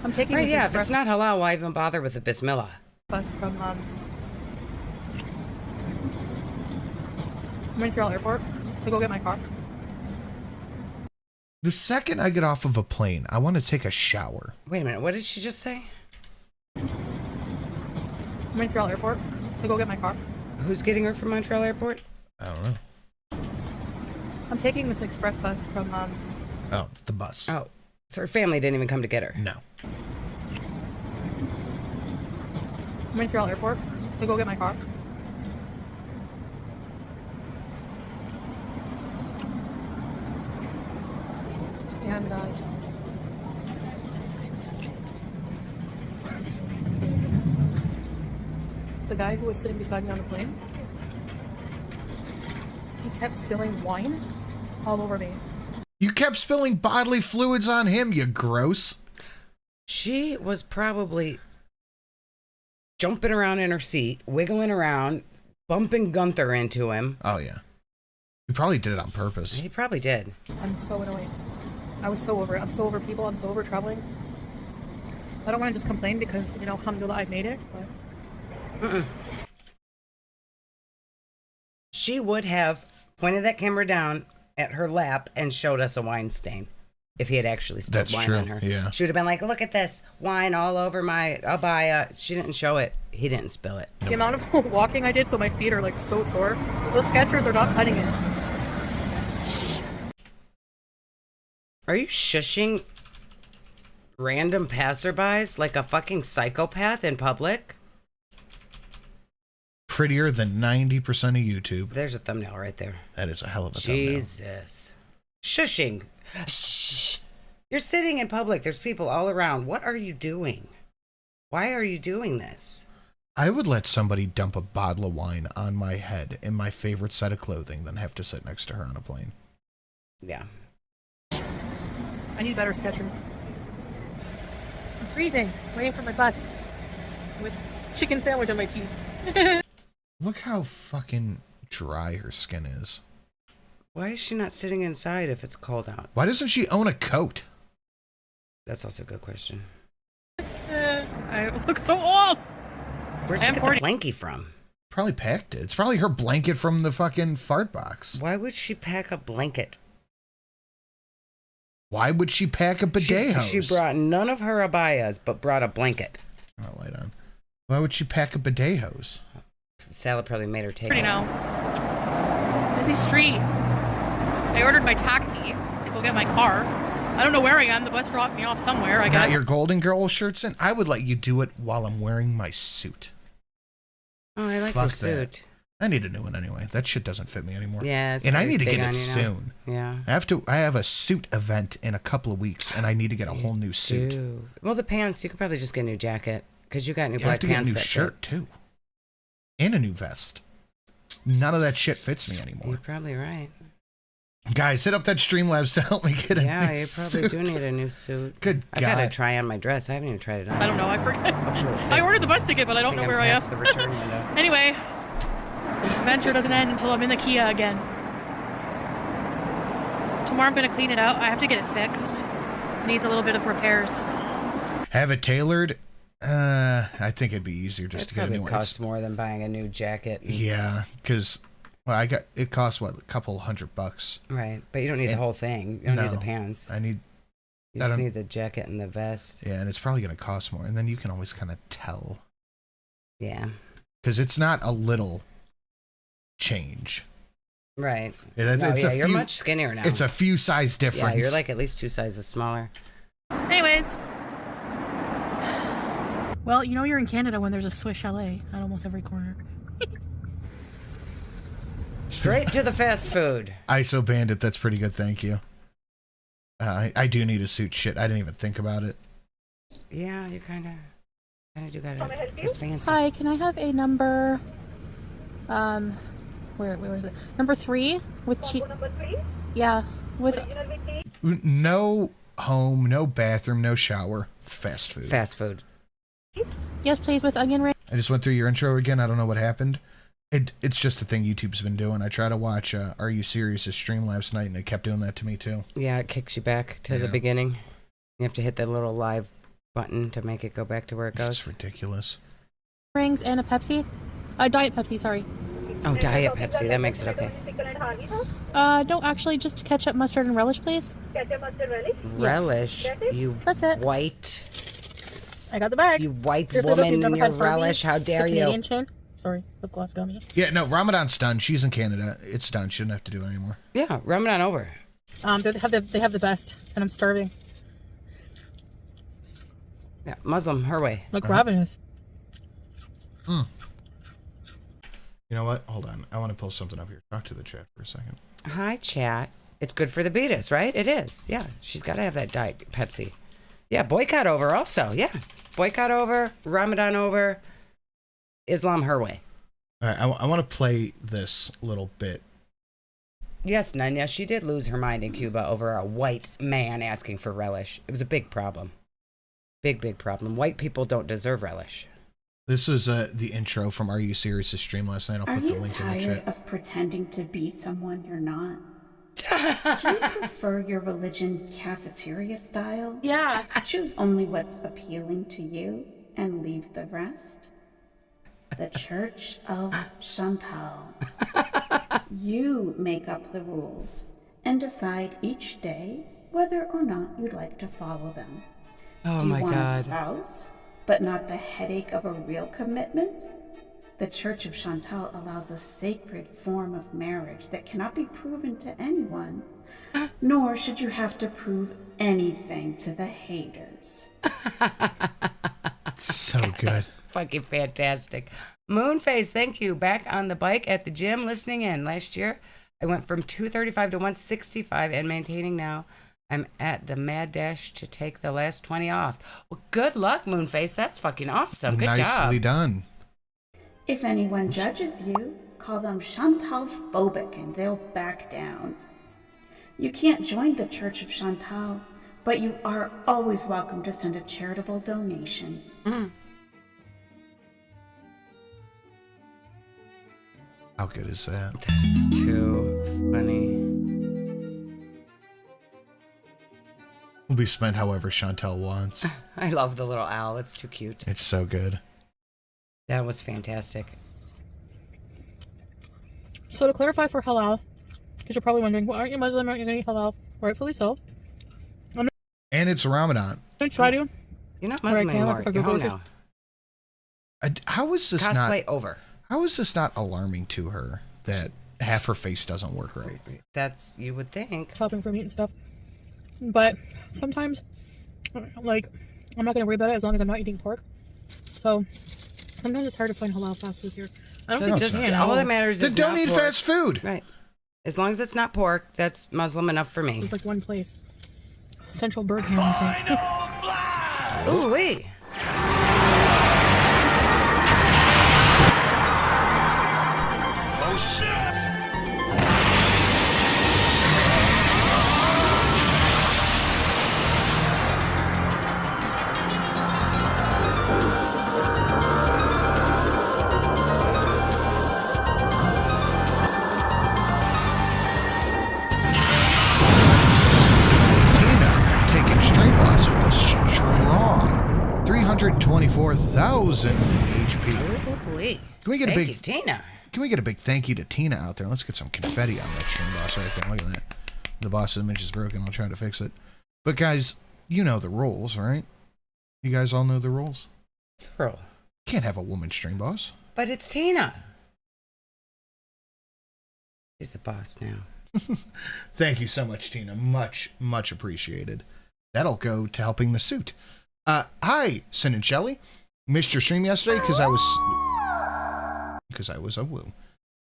I'm taking Right, this yeah, if express it's not halal, why even bother with the bismillah? bus from Montreal Airport to go get my car. The second I get off of a plane, I want to take a shower. Wait a minute, what did she just say? Montreal Airport to go get my car. Who's getting her from Montreal Airport? I don't know. I'm taking this express bus from Oh, the bus. Oh, so her family didn't even come to get her. No. Montreal Airport to go get my car. And the guy who was sitting beside me on the plane, he kept spilling wine all over me. You kept spilling bodily fluids on him, you gross. She was probably jumping around in her seat, wiggling around, bumping Gunther into him. Oh, yeah. You probably did it on purpose. He probably did. I'm so annoyed. I was so over it. I'm so over people. I'm so over traveling. I don't want to just complain because, you know, alhamdulillah, I made it, but... She would have pointed that camera down at her lap and showed us a wine stain if he had actually spilled wine on her. Yeah. She would have been like, look at this wine all over my abaya. She didn't show it. He didn't spill it. The amount of walking I did, so my feet are like so sore. Those Skechers are not cutting it. Are you shushing random passerbys like a fucking psychopath in public? Prettier than 90% of YouTube. There's a thumbnail right there. That is a hell of a thumbnail. Jesus. Shushing. Shh. You're sitting in public. There's people all around. What are you doing? Why are you doing this? I would let somebody dump a bottle of wine on my head in my favorite set of clothing than have to sit next to her on a plane. Yeah. I need better Skechers. I'm freezing, waiting for my bus with chicken sandwich on my teeth. Look how fucking dry her skin is. Why is she not sitting inside if it's cold out? Why doesn't she own a coat? That's also a good question. I look so old! Where'd she get the blankie from? Probably packed it. It's probably her blanket from the fucking fart box. Why would she pack a blanket? Why would she pack a bidet hose? She brought none of her abayas, but brought a blanket. Oh, light on. Why would she pack a bidet hose? Salad probably made her take Pretty it. now. Busy street. I ordered my taxi to go get my car. I don't know where I am. The bus dropped me off somewhere, I guess. Got your Golden Girl shirts in? I would let you do it while I'm wearing my suit. Oh, I like Fuck your suit. that. I need a new one anyway. That shit doesn't fit me anymore. Yeah, it's and I pretty need to big get on it you now. soon. Yeah. I have a suit event in a couple of weeks, and I need to get a whole new suit. Dude. Well, the pants, you could probably just get a new jacket because you got new You have black to get a pants. new that shirt fit. too, and a new vest. None of that shit fits me anymore. You're probably right. Guys, hit up that Streamlabs to help me get a new Yeah, you suit. probably do need a new suit. Good I God. gotta try on my dress. I haven't even tried it on. I don't know. I forget. Hopefully it I fits. ordered the bus ticket, but I don't know think where I'm I am. past the return window. Anyway, the adventure doesn't end until I'm in the Kia again. Tomorrow I'm going to clean it out. I have to get it fixed. needs a little bit of repairs. Have it tailored? I think it'd be easier just to get a new one. It costs more than buying a new jacket. Yeah, because it costs what, a couple $100. Right, but you don't need the whole thing. You don't need the pants. You just need the jacket and the vest. Yeah, and it's probably going to cost more, and then you can always kind of tell. Yeah, because it's not a little change. Right. You're much skinnier now. It's a few size difference. Yeah, you're like at least 2 sizes smaller. Anyways. Well, you know you're in Canada when there's a Swiss chalet at almost every corner. Straight to the fast food. ISO Bandit, that's pretty good, thank you. I do need a suit. Shit, I didn't even think about it. Yeah, you kind of do gotta dress fancy. Hi, can I have a number, where is it? Number 3 with cheese. Number 3? Yeah, with... No home, no bathroom, no shower. Fast food. Fast food. Yes, please, with onion ring. I just went through your intro again. I don't know what happened. It's just a thing YouTube's been doing. I tried to watch Are You Serious? Stream last night, and it kept doing that to me, too. Yeah, it kicks you back to the beginning. You have to hit that little live button to make it go back to where it goes. It's ridiculous. Rings and a Pepsi. Diet Pepsi, sorry. Oh, Diet Pepsi. That makes it okay. No, actually, just ketchup, mustard, and relish, please. Ketchup, mustard, relish? Relish? Yes. You That's it. white... I got the bag. You white Seriously, woman and your relish. How dare you? Canadian chain. Sorry, lip gloss got me. Yeah, no, Ramadan's done. She's in Canada. It's done. She didn't have to do it anymore. Yeah, Ramadan over. They have the best, and I'm starving. Yeah, Muslim, her way. Like ravenous. You know what? Hold on. I want to pull something up here. Talk to the chat for a second. Hi, chat. It's good for the beatus, right? It is. Yeah, she's got to have that Diet Pepsi. Yeah, boycott over also. Yeah, boycott over, Ramadan over, Islam her way. All right, I want to play this little bit. Yes, Nanya, she did lose her mind in Cuba over a white man asking for relish. It was a big problem. Big problem. White people don't deserve relish. This is the intro from Are You Serious? Stream last night. I'll put the link in the chat. Are you tired of pretending to be someone you're not? Do you prefer your religion cafeteria style? Yeah. Choose only what's appealing to you and leave the rest? The Church of Chantal. You make up the rules and decide each day whether or not you'd like to follow them. Oh Do you my want God. a spouse, but not the headache of a real commitment? The Church of Chantal allows a sacred form of marriage that cannot be proven to anyone, nor should you have to prove anything to the haters. So good. That's fucking fantastic. Moonface, thank you. Back on the bike at the gym listening in. Last year, I went from 235 to 165 and maintaining now. I'm at the mad dash to take the last 20 off. Well, good luck, Moonface. That's fucking awesome. Good job. Nicely done. If anyone judges you, call them Chantal-phobic and they'll back down. You can't join the Church of Chantal, but you are always welcome to send a charitable donation. How good is that? That's too funny. Will be spent however Chantal wants. I love the little owl. It's too cute. It's so good. That was fantastic. So to clarify for halal, because you're probably wondering, well, aren't you Muslim? Aren't you going to eat halal? Rightfully so. And it's Ramadan. I'm going to try to. You're not Muslim anymore. You're home now. How is this Cosplay not over. How is this not alarming to her that half her face doesn't work right? That's, you would think. Shopping for meat and stuff. But sometimes, like, I'm not going to worry about it as long as I'm not eating pork. So sometimes it's hard to find halal fast food here. I don't think just, all that matters then is don't not eat pork. fast food. Right. As long as it's not pork, that's Muslim enough for me. It's like one place. Central Bergham, I think. Ooh, wait. Oh shit! Tina taking stream. 24,000 HP. Oh, boy. Can we get Thank a big you, Tina? Can we get a big thank you to Tina out there? Let's get some confetti on that stream boss right there. Look at that. The boss image is broken. I'll try to fix it. But guys, you know the rules, right? You guys all know the rules? It's a rule. Can't have a woman stream boss. But it's Tina. She's the boss now. Thank you so much, Tina. Much, much appreciated. That'll go to helping the suit. Hi, Sin and Shelly. Missed your stream yesterday because I was Awoo.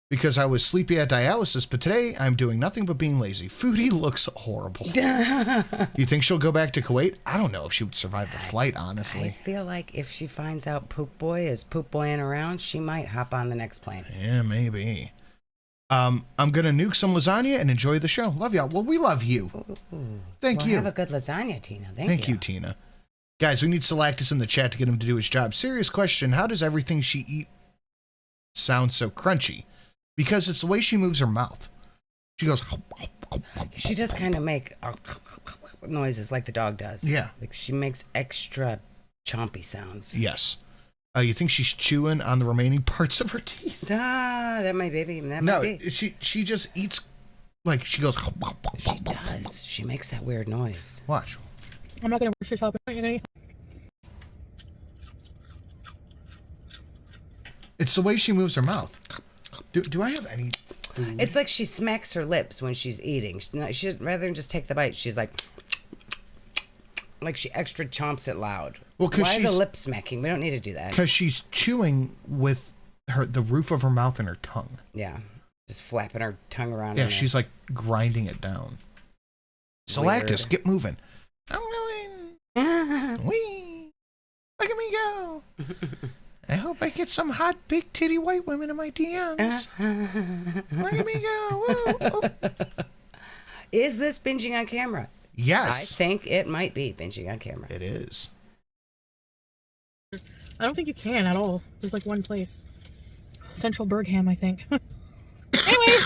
Because I was sleepy at dialysis, but today I'm doing nothing but being lazy. Foodie looks horrible. You think she'll go back to Kuwait? I don't know if she would survive the flight, honestly. I feel like if she finds out Poop Boy is poop boying around, she might hop on the next plane. Yeah, maybe. I'm gonna nuke some lasagna and enjoy the show. Love y'all. Well, we love you. Ooh. Thank you. Have a good lasagna, Tina. Thank you, Tina. Guys, we need Salactus in the chat to get him to do his job. Serious question. How does everything she eats sound so crunchy? Because it's the way she moves her mouth. She goes... She does kind of make noises like the dog does. Yeah. Like she makes extra chompy sounds. Yes. You think she's chewing on the remaining parts of her teeth? That might be. That No, might be. she just eats... Like, she goes... She does. She makes that weird noise. Watch. I'm not gonna rush your topic. It's the way she moves her mouth. Do I have any food? It's like she smacks her lips when she's eating. She rather than just take the bite, she's like she extra chomps it loud. Well, why the lip smacking? We don't need to do that. Because she's chewing with the roof of her mouth and her tongue. Yeah, just flapping her tongue around. Yeah, she's like grinding it down. Salactus, get moving. I'm going. Wee. Look at me go. I hope I get some hot, big titty white women in my DMs. Look at me go. Woo. Oh. Is this binging on camera? Yes. I think it might be binging on camera. It is. I don't think you can at all. There's like one place. Central Bergham, I think. Anyway.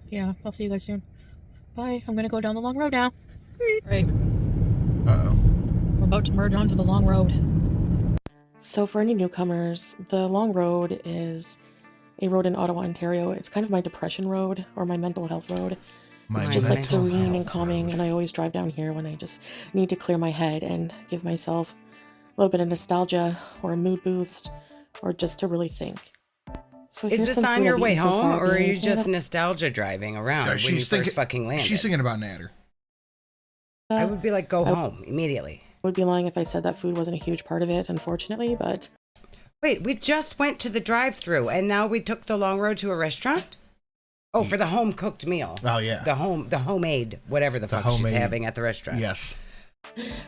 Yeah, I'll see you guys soon. Bye. I'm gonna go down the long road now. Right. Uh-oh. We're about to merge onto the long road. So for any newcomers, the long road is a road in Ottawa, Ontario. It's kind of my depression road or my mental health road. It's just like serene and calming, and I always drive down here when I just need to clear my head and give myself a little bit of nostalgia or a mood boost or just to really think. So is this on your way home, or are you just nostalgia driving around when you first fucking landed? She's thinking about Natter. I would be like, go home immediately. I would be lying if I said that food wasn't a huge part of it, unfortunately, but... Wait, we just went to the drive-thru, and now we took the long road to a restaurant? Oh, for the home-cooked meal. Oh, yeah. The homemade, whatever the fuck she's having at the restaurant. Yes.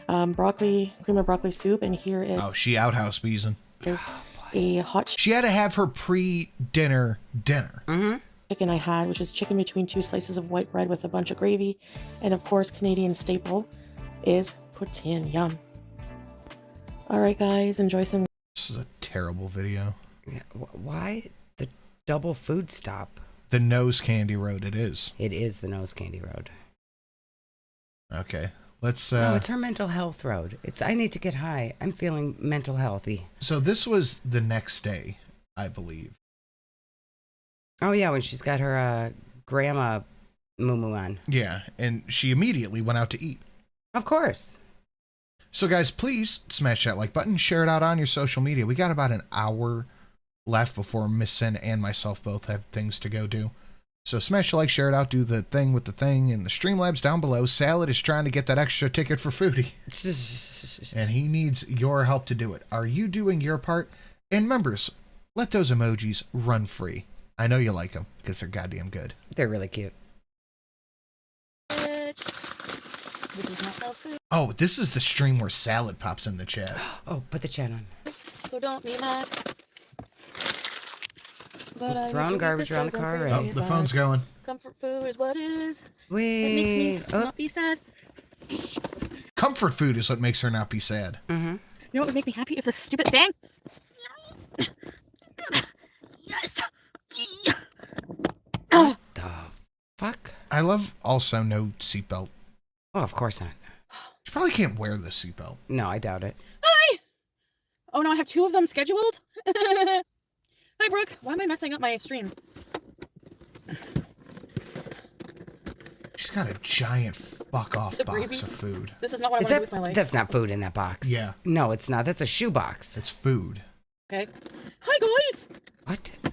Broccoli, cream of broccoli soup, and here it she outhouse beezing. Is a hot She had to have her pre-dinner dinner. chicken I had, which is chicken between two slices of white bread with a bunch of gravy, and of course, Canadian staple is poutine. Yum. All right, guys, enjoy some. This is a terrible video. Yeah, why the double food stop? The nose candy road. It is. It is the nose candy road. Okay, let's. No, it's her mental health road. It's I need to get high. I'm feeling mental healthy. So this was the next day, I believe. Oh yeah, when she's got her grandma moo on. Yeah, and she immediately went out to eat. Of course. So guys, please smash that like button, share it out on your social media. We got about an hour left before Miss Sin and myself both have things to go do. So smash the like, share it out, do the thing with the thing in the Streamlabs down below. Salad is trying to get that extra ticket for Foodie. And he needs your help to do it. Are you doing your part? And members, let those emojis run free. I know you like them because they're goddamn good. They're really cute. Oh, this is the stream where Salad pops in the chat. Oh, put the chat on. So don't be mad. Just throwing garbage around the car already. Oh, the phone's going. Comfort food is what it is. Wait. It makes me not be sad. Comfort food is what makes her not be sad. Mm-hmm. You know what would make me happy if this stupid thing? Yes. What the fuck? I love also no seatbelt. Oh, of course not. She probably can't wear this seatbelt. No, I doubt it. Hi! Oh no, I have 2 of them scheduled? Hi, Brooke. Why am I messing up my streams? She's got a giant fuck-off box gravy. of food. This is not what I want to do with my life. That's not food in that box. Yeah. No, it's not. That's a shoe box. It's food. Okay. Hi, guys! What? Where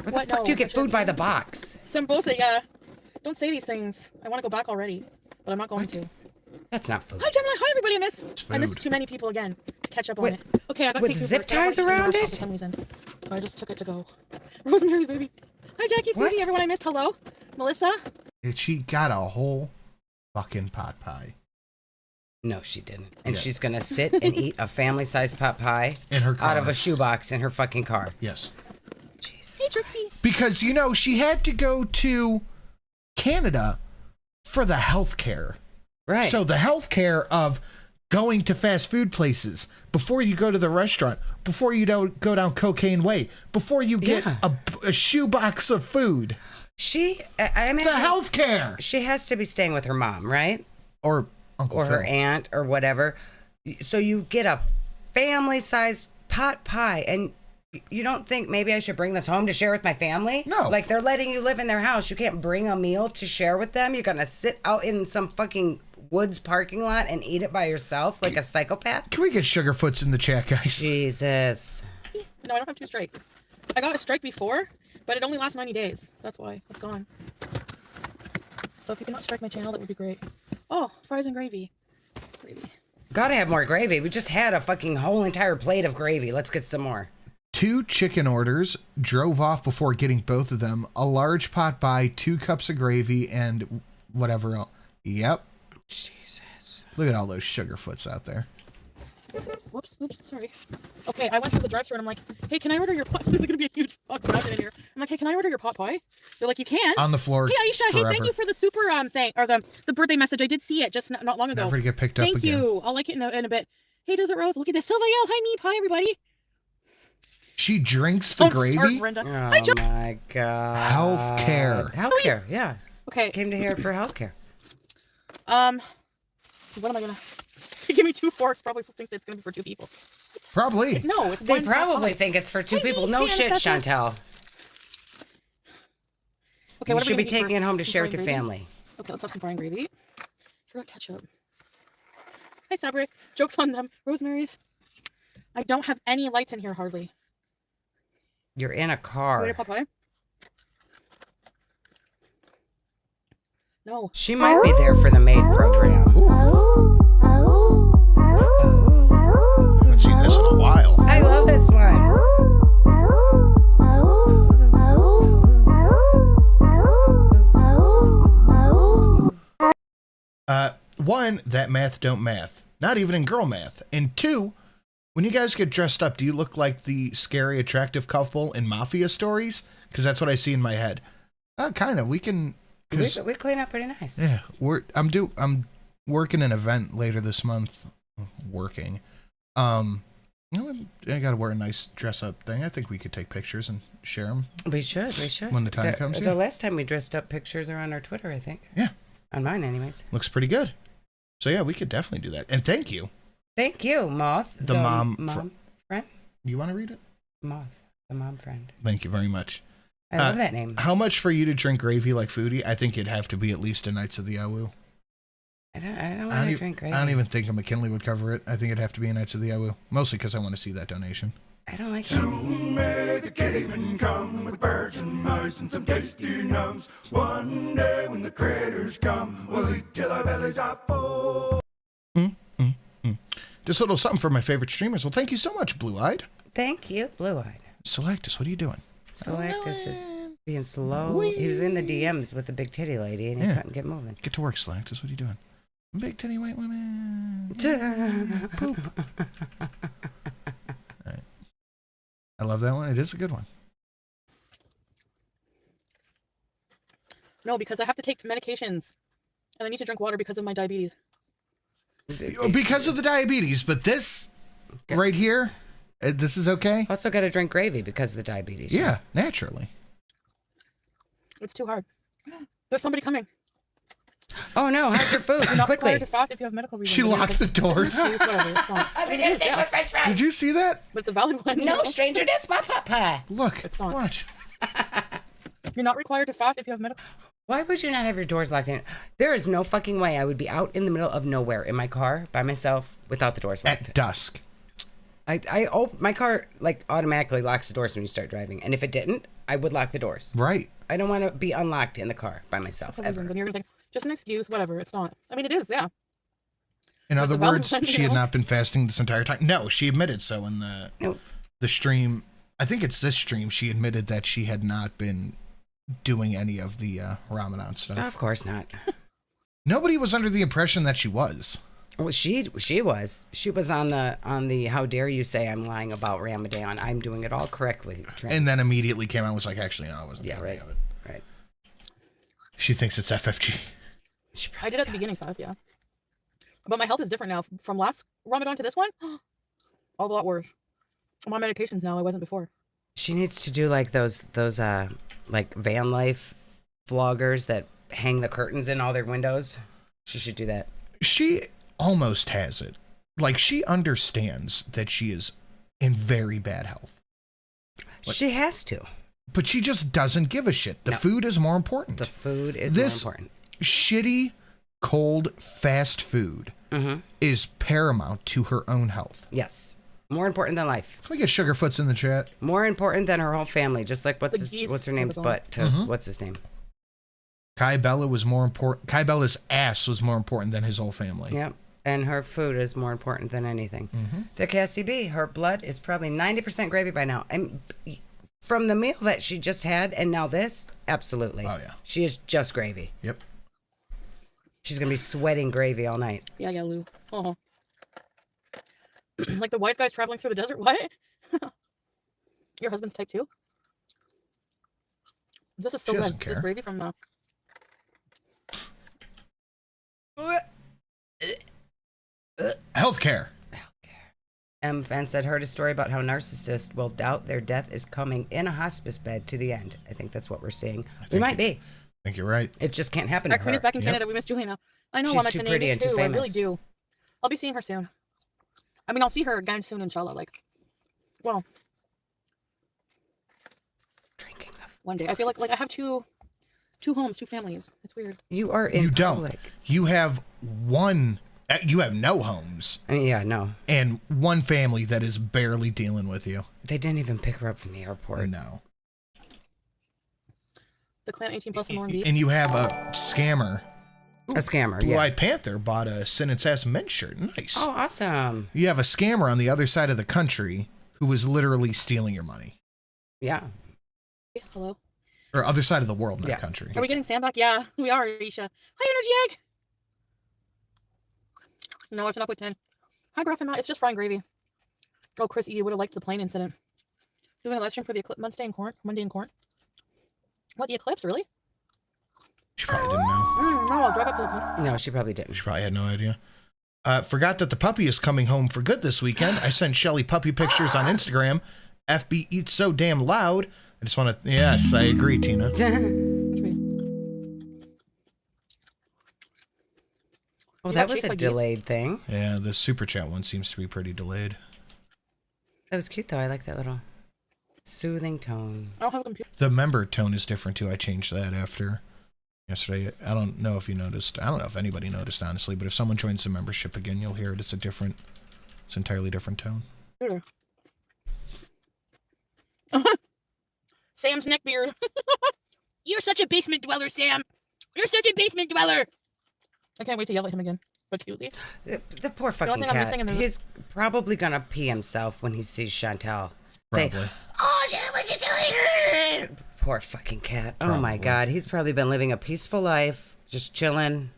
the What? fuck No, do you get I food by shouldn't. the box? Simbosa, don't say these things. I want to go back already, but I'm not going to. That's not food. Hi, Gemini. Hi, everybody. I missed food. too many people again. Catch up on With- it. Okay, I got with Seafood zip Burger. I ties don't like around Universal it? for some reason, so I just took it to go. Rosemary's baby. Hi, Jackie, What? Susie, everyone I missed. Hello, Melissa. And she got a whole fucking pot pie No, she didn't. And Yeah. she's gonna sit and eat a family-sized pot pie in her car. out of a shoebox in her fucking car. Yes. Jesus. Hey, Trixie. Because, you know, she had to go to Canada for the health care. Right. So the health care of going to fast food places, before you go to the restaurant, before you don't go down Cocaine Way, before you get Yeah. a shoebox of food. I mean, The health care. she has to be staying with her mom, right? Or Uncle Or Phil. her aunt or whatever. So you get a family-sized pot pie, and you don't think maybe I should bring this home to share with my family? No. Like, they're letting you live in their house. You can't bring a meal to share with them. You're gonna sit out in some fucking woods parking lot and eat it by yourself like a psychopath? Can we get Sugarfoots in the chat, guys? Jesus. No, I don't have 2 strikes. I got a strike before, but it only lasts 90 days. That's why it's gone. So if you cannot strike my channel, that would be great. Oh, fries and gravy. Gotta have more gravy. We just had a fucking whole entire plate of gravy. Let's get some more. 2 chicken orders, drove off before getting both of them, a large pot pie, 2 cups of gravy, and whatever else. Yep. Jesus. Look at all those Sugarfoots out there. Whoops, sorry. Okay, I went through the drive-thru and I'm like, hey, can I order your pot? There's gonna be a huge box magnet in here. I'm like, hey, can I order your pot pie? They're like, you can. On the floor. Hey, Aisha, forever. hey, thank you for the super thing, or the birthday message. I did see it just not long ago. Never to get picked up Thank again. you. I'll like it in a bit. Hey, Desert Rose, look at this. Sylvia, hi, Meep. Hi, everybody. She drinks the Don't start, gravy. Brenda. Oh my God. Healthcare. Healthcare, yeah. Okay. Came to here for healthcare. What am I gonna? They give me 2 forks. Probably think that's gonna be for 2 people. Probably. No, it's They one probably pot. think it's for 2 Hey, people. No Pam, shit, is that Chantel. Okay, You what are we should be gonna eat taking it first? home to Some share with frying your gravy? family. Okay, let's have some frying gravy. Forgot ketchup. Hi, Sabre. Joke's on them. Rosemary's. I don't have any lights in here hardly. You're in a Wait, car. a Popeye? No. She might be there for the maid program. I haven't seen this in a while. I love this one. One, that math don't math. Not even in girl math. And 2, when you guys get dressed up, do you look like the scary, attractive couple in Mafia stories? Because that's what I see in my head. Kind of. We can. We clean up pretty nice. Yeah, I'm working an event later this month. Working. You know, I gotta wear a nice dress up thing. I think we could take pictures and share them. We should. When the time comes, The yeah. last time we dressed up, pictures are on our Twitter, I think. Yeah. On mine, anyways. Looks pretty good. So yeah, we could definitely do that. And thank you. Thank you, Moth. The mom friend? You want to read it? Moth. The mom friend. Thank you very much. I love that name. How much for you to drink gravy like Foodie? I think it'd have to be at least a Knights of the Awoo. I don't want to drink gravy. I don't even think a McKinley would cover it. I think it'd have to be a Knights of the Awoo. Mostly because I want to see that donation. I don't like gravy. May the cavemen come with birds and mice and some tasty numbs. One day when the critters come, we'll eat till our bellies are full. Just a little something for my favorite streamers. Well, thank you so much, Blue Eyed. Thank you, Blue Eyed. Selectus, what are you doing? Selectus is being slow. He was in the DMs with the big titty lady, and he couldn't get moving. Get to work, Selectus. What are you doing? Big titty white women. Poop. All right. I love that one. It is a good one. No, because I have to take medications. And I need to drink water because of my diabetes. Because of the diabetes, but this right here, this is okay. Also got to drink gravy because of the diabetes. Yeah, naturally. It's too hard. There's somebody coming. Oh no, hide your food You're not quickly. required to fast if you have medical reasons. She locked the doors. Whatever, it's not. I'm gonna take my French fries. Did you see that? But it's a valid one. No stranger to my papa. Look, It's not. watch. You're not required to fast if you have medical. Why would you not have your doors locked in? There is no fucking way I would be out in the middle of nowhere in my car by myself without the doors locked. At dusk. My car like automatically locks the doors when you start driving, and if it didn't, I would lock the doors. Right. I don't want to be unlocked in the car by myself ever. And you're gonna think, just an excuse, whatever. It's not. I mean, it is, yeah. In other a valid words, one, she you had know? not been fasting this entire time. No, she admitted so in the stream. I think it's this stream. She admitted that she had not been doing any of the Ramadan stuff. Of course not. Nobody was under the impression that she was. Well, she was. She was on the how dare you say I'm lying about Ramadan. I'm doing it all correctly. And then immediately came out and was like, actually, no, I wasn't. Yeah, doing right. any of it. Right. She thinks it's FFG. I did at the beginning fast, yeah. But my health is different now. From last Ramadan to this one, a lot worse. I'm on medications now. I wasn't before. She needs to do like those like van life vloggers that hang the curtains in all their windows. She should do that. She almost has it. Like, she understands that she is in very bad health. She has to. But she just doesn't give a shit. The food is more important. The food is This more important. Shitty, cold, fast food is paramount to her own health. Yes. More important than life. Can we get Sugarfoots in the chat? More important than her whole family. Just like what's her name's butt to what's his name? Kai Bella was more important. Kai Bella's ass was more important than his whole family. Yep. And her food is more important than anything. The Cassie B, her blood is probably 90% gravy by now. And from the meal that she just had and now this, absolutely. Oh, yeah. She is just gravy. Yep. She's going to be sweating gravy all night. Yeah, Lou. Oh. Like the wise guys traveling through the desert? What? Your husband's type 2? This is so She good. doesn't care. This gravy from Healthcare. M. Fan said, heard a story about how narcissists will doubt their death is coming in a hospice bed to the end. I think that's what we're seeing. We might be. I think you're right. It just can't happen Our to queen her. is back in Canada. We miss Juliana. I know. She's I'm at too the pretty Navy and too too. I really famous. do. I'll be seeing her soon. I mean, I'll see her again soon, inshallah. Like, well, Drinking one day. I feel like I have two homes, two families. It's weird. You are in You don't. public. You have one. You have no homes. Yeah, no. And one family that is barely dealing with you. They didn't even pick her up from the airport. No. The Clan 18 plus and more beef. And you have a scammer. A scammer, Blue yeah. Eyed Panther bought a Sentence Ass men's shirt. Nice. Oh, awesome. You have a scammer on the other side of the country who was literally stealing your money. Yeah. Hello. Or other side of the world, not country. Are we getting Sam back? Yeah, we are, Aisha. Hi, Energy Egg. No, it's an up with 10. Hi, Gruff and Matt. It's just frying gravy. Oh, Chris E. would have liked the plane incident. Doing a live stream for the Eclipse Monday in Court. What, the eclipse? Really? She probably didn't know. No, I'll drive up to the plane. No, she probably didn't. She probably had no idea. Forgot that the puppy is coming home for good this weekend. I sent Shelly puppy pictures on Instagram. FB eats so damn loud. I just want to... Yes, I agree, Tina. Oh, that was a delayed thing. Yeah, the super chat one seems to be pretty delayed. That was cute, though. I like that little soothing tone. I don't have a computer. The member tone is different, too. I changed that after yesterday. I don't know if you noticed. I don't know if anybody noticed, honestly, but if someone joins the membership again, you'll hear it. It's entirely different tone. Sam's neckbeard. You're such a basement dweller, Sam. You're such a basement dweller. I can't wait to yell at him again. But cutely. The poor fucking cat. He's probably gonna pee himself when he sees Chantal. Say, Probably. "Oh shit, what you doing?" Poor fucking cat. Oh my god, he's probably been living a peaceful life, just chilling,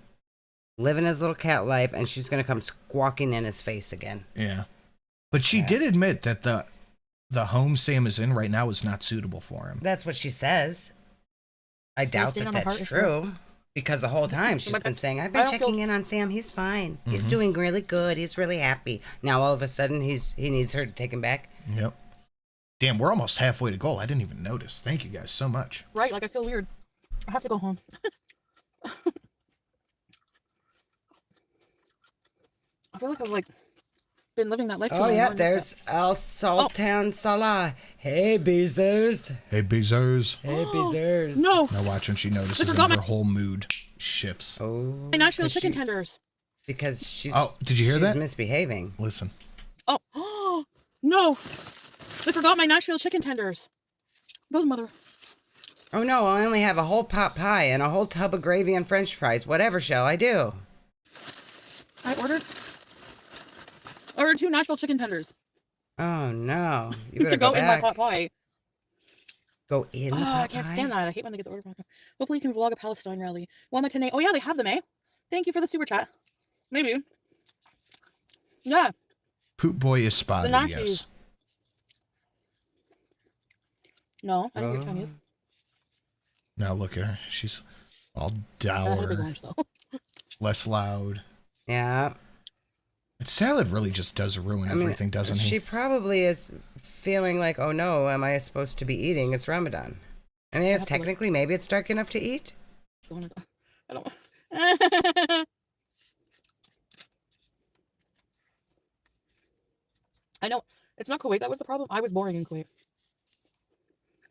living his little cat life, and she's gonna come squawking in his face again. Yeah. But she did admit that the home Sam is in right now is not suitable for him. That's what she says. I doubt that that's true. Because the whole time she's been saying, I've been checking in on Sam. He's fine. He's doing really good. He's really happy. Now all of a sudden he needs her to take him back. Yep. Damn, we're almost halfway to goal. I didn't even notice. Thank you guys so much. Right, like I feel weird. I have to go home. I feel like I've like been living that life. Oh yeah, there's Al Sultan Salah. Hey, Beezers. Hey, Beezers. Hey, Beezers. No. Now watch when she notices and her whole mood shifts. Oh. My Nashville chicken tenders. Because she's. Oh, did you hear that? She's misbehaving. Listen. Oh. Oh no! I forgot my Nashville chicken tenders. Those mother. Oh no! I only have a whole pot pie and a whole tub of gravy and French fries. Whatever shall I do? I ordered 2 Nashville chicken tenders. Oh no! You better to go in my back. pot pie. Go in the pot I can't pie? stand that. I hate when they get the order wrong. Hopefully you can vlog a Palestine rally. Wamatane. Oh yeah, they have them, eh? Thank you for the super chat. Maybe. Yeah. Poop Boy is spotted, The yes. Nashies. No, I don't get Chinese. Now look at her. She's all I had a big dour, lunch though. less loud. Yeah. But salad really just does ruin everything, doesn't he? She probably is feeling like, oh no, am I supposed to be eating? It's Ramadan. I mean, it's technically, maybe it's dark enough to eat. I don't. I know. It's not Kuwait that was the problem. I was boring in Kuwait.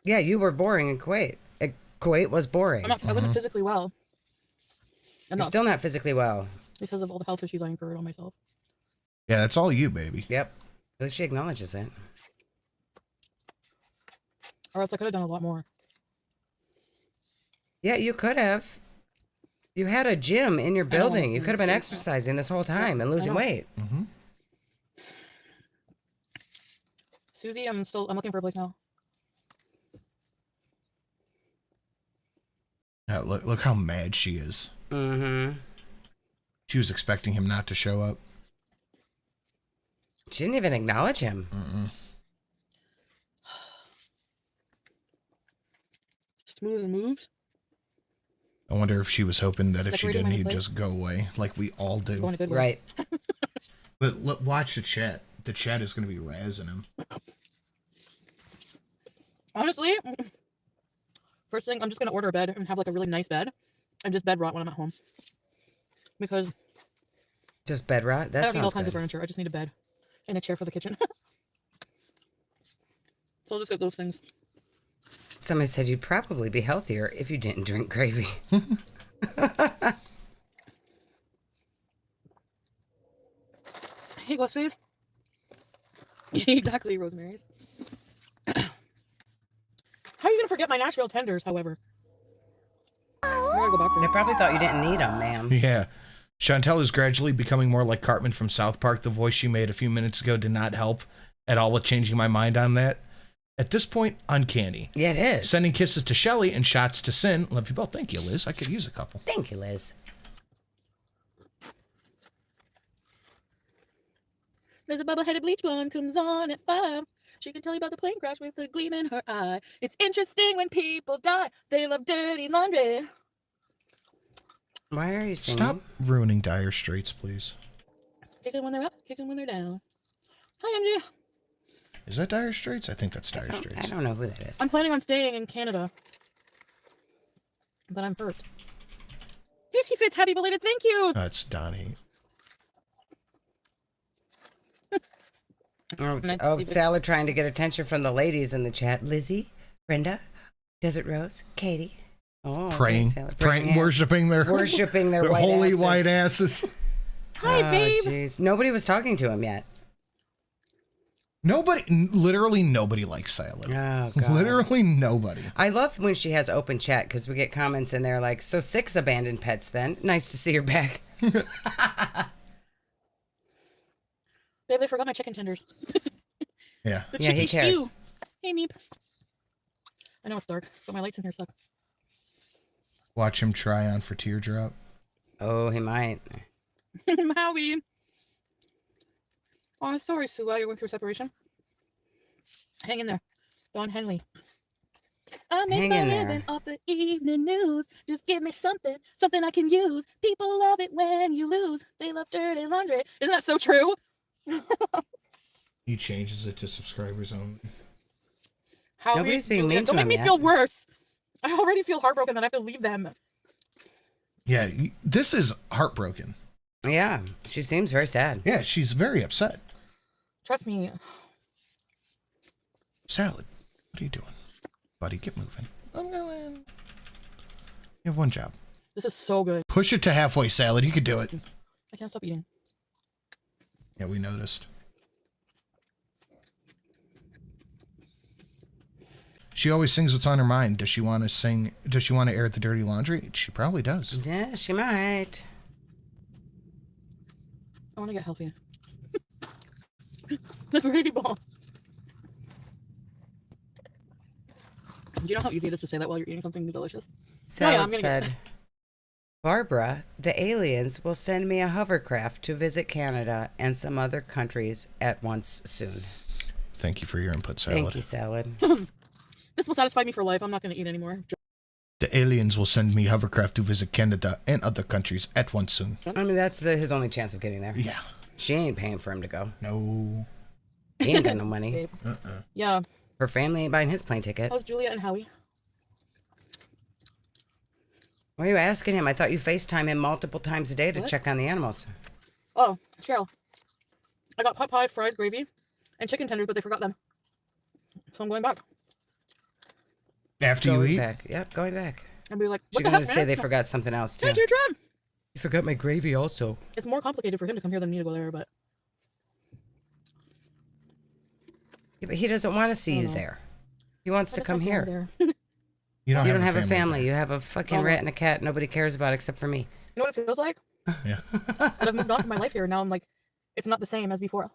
Yeah, you were boring in Kuwait. Kuwait was boring. I wasn't physically well. You're still not physically well. Because of all the health issues I incurred on myself. Yeah, that's all you, baby. Yep. At least she acknowledges it. Or else I could have done a lot more. Yeah, you could have. You had a gym in your building. You could have been exercising this whole time and losing weight. Mm-hmm. Susie, I'm looking for a place now. Now, look how mad she is. Mm-hmm. She was expecting him not to show up. She didn't even acknowledge him. Mm-mm. Smooth moves. I wonder if she was hoping that if she Decorating didn't, my he'd place? just go away, like we all do. Going a good way. Right. But look, watch the chat. The chat is going to be razzing him. Honestly, first thing, I'm just going to order a bed and have like a really nice bed and just bed rot when I'm at home. Because just bed rot? That I don't need all sounds kinds of good. furniture. I just need a bed and a chair for the kitchen. So I'll just get those things. Somebody said you'd probably be healthier if you didn't drink gravy. Hey, Ghost Face. Exactly, Rosemary's. How are you going to forget my Nashville tenders, however? I probably thought you didn't need them, ma'am. Yeah. Chantel is gradually becoming more like Cartman from South Park. The voice she made a few minutes ago did not help at all with changing my mind on that. At this point, uncanny. Yeah, it is. Sending kisses to Shelly and shots to Sin. Love you both. Thank you, Liz. I could use a couple. Thank you, Liz. There's a bubble-headed bleach blonde comes on at 5. She can tell you about the plane crash with a gleam in her eye. It's interesting when people die. They love dirty laundry. Why are you singing? Stop ruining Dire Straits, please. Kick them when they're up, kick them when they're down. Hi, MJ. Is that Dire Straits? I think that's Dire Straits. I don't know who that is. I'm planning on staying in Canada. But I'm hurt. Yes, he fits. Happy belated thank you. That's Donnie. Salad trying to get attention from the ladies in the chat. Lizzie, Brenda, Desert Rose, Katie. Oh, Praying, yeah. worshiping their their white holy asses. white asses. Hi, babe. Jeez. Nobody was talking to him yet. Literally nobody likes Salad. Oh, God. Literally nobody. I love when she has open chat because we get comments in there like, so 6 abandoned pets then. Nice to see her back. Babe, I forgot my chicken tenders. Yeah. The Yeah, he chicken cares. stew. Hey, Meep. I know it's dark, but my lights in here suck. Watch him try on for Teardrop. Oh, he might. Howie. Oh, sorry, Sue. You're going through a separation. Hang in there. Don Henley. I make Hang my in there. living off the evening news. Just give me something I can use. People love it when you lose. They love dirty laundry. Isn't that so true? He changes it to subscribers only. Howie, Nobody's being Julian, mean to don't make him me yet. feel worse. I already feel heartbroken that I have to leave them. Yeah, this is heartbroken. Yeah, she seems very sad. Yeah, she's very upset. Trust me. Salad, what are you doing? Buddy, get moving. I'm going. You have one job. This is so good. Push it to halfway, Salad. You could do it. I can't stop eating. Yeah, we noticed. She always sings what's on her mind. Does she want to sing? Does she want to air the dirty laundry? She probably does. Yeah, she might. I want to get healthy. The gravy ball. Do you know how easy it is to say that while you're eating something delicious? Salad said, Barbara, the aliens will send me a hovercraft to visit Canada and some other countries at once soon. Thank you for your input, Salad. Thank you, Salad. This will satisfy me for life. I'm not going to eat anymore. The aliens will send me hovercraft to visit Canada and other countries at once soon. I mean, that's his only chance of getting there. Yeah. She ain't paying for him to go. No. He ain't got no money. Yeah. Her family ain't buying his plane ticket. How's Juliet and Howie? Why are you asking him? I thought you FaceTime him multiple times a day to What? check on the animals. Oh, Cheryl. I got pot pie, fries, gravy, and chicken tenders, but they forgot them. So I'm going back. After you eat? Back. Yep, going back. And be like, what She's the going heck, to say man? they forgot something else, too. Take your drum. You forgot my gravy also. It's more complicated for him to come here than me to go there, but... Yeah, but he doesn't want to see I you know. there. He wants to come here. You don't have a family. You have a fucking rat and a cat nobody cares about except for me. You know what it feels like? Yeah. But I've moved on from my life here, and now I'm like, it's not the same as before.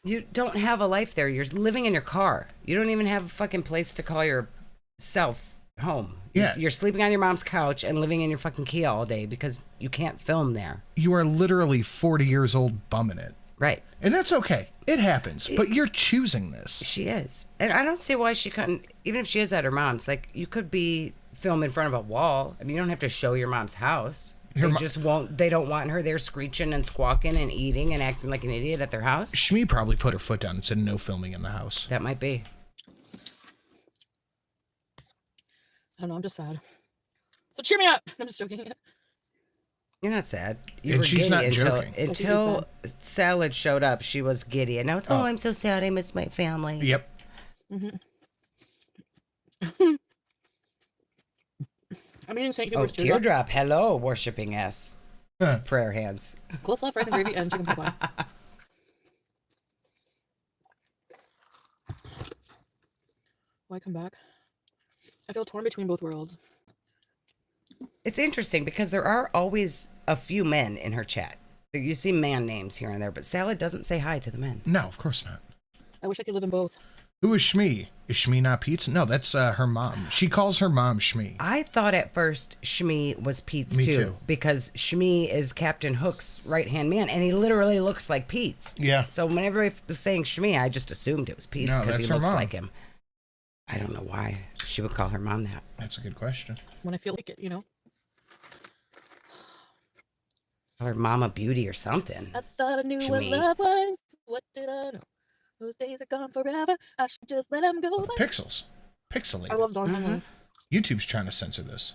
You don't have a life there. You're living in your car. You don't even have a fucking place to call yourself home. Yeah. You're sleeping on your mom's couch and living in your fucking Kia all day because you can't film there. You are literally 40 years old bumming it. Right. And that's okay. It happens. But you're choosing this. She is. And I don't see why she couldn't, even if she is at her mom's, like, you could be filmed in front of a wall. I mean, you don't have to show your mom's house. They just won't, they don't want her there screeching and squawking and eating and acting like an idiot at their house. Shmi probably put her foot down and said no filming in the house. That might be. I don't know, I'm just sad. So cheer me up! I'm just joking. You're not sad. You And were she's giddy not until, joking. until Salad showed up. She was giddy. And now it's, oh, I'm so sad. I miss my family. Yep. I'm eating St. Oh, Hubert's teardrop. Hello, worshipping ass. Prayer hands. Coleslaw, fries, and gravy, and chicken pot pie. Why come back? I feel torn between both worlds. It's interesting because there are always a few men in her chat. You see man names here and there, but Salad doesn't say hi to the men. No, of course not. I wish I could live in both. Who is Shmi? Is Shmi not Pete's? No, that's her mom. She calls her mom Shmi. I thought at first Shmi was Pete's Me too, too. because Shmi is Captain Hook's right-hand man, and he literally looks like Pete's. Yeah. So whenever I was saying Shmi, I just assumed it was Pete's No, because he that's her looks mom. like him. I don't know why she would call her mom that. That's a good question. When I feel like it, you know? Call her Mama Beauty or something. I thought I knew what Shmi. love was. What did I know? Those days are gone forever. I should just let them go. Pixels. Pixelated. I love Dawn. YouTube's trying to censor this.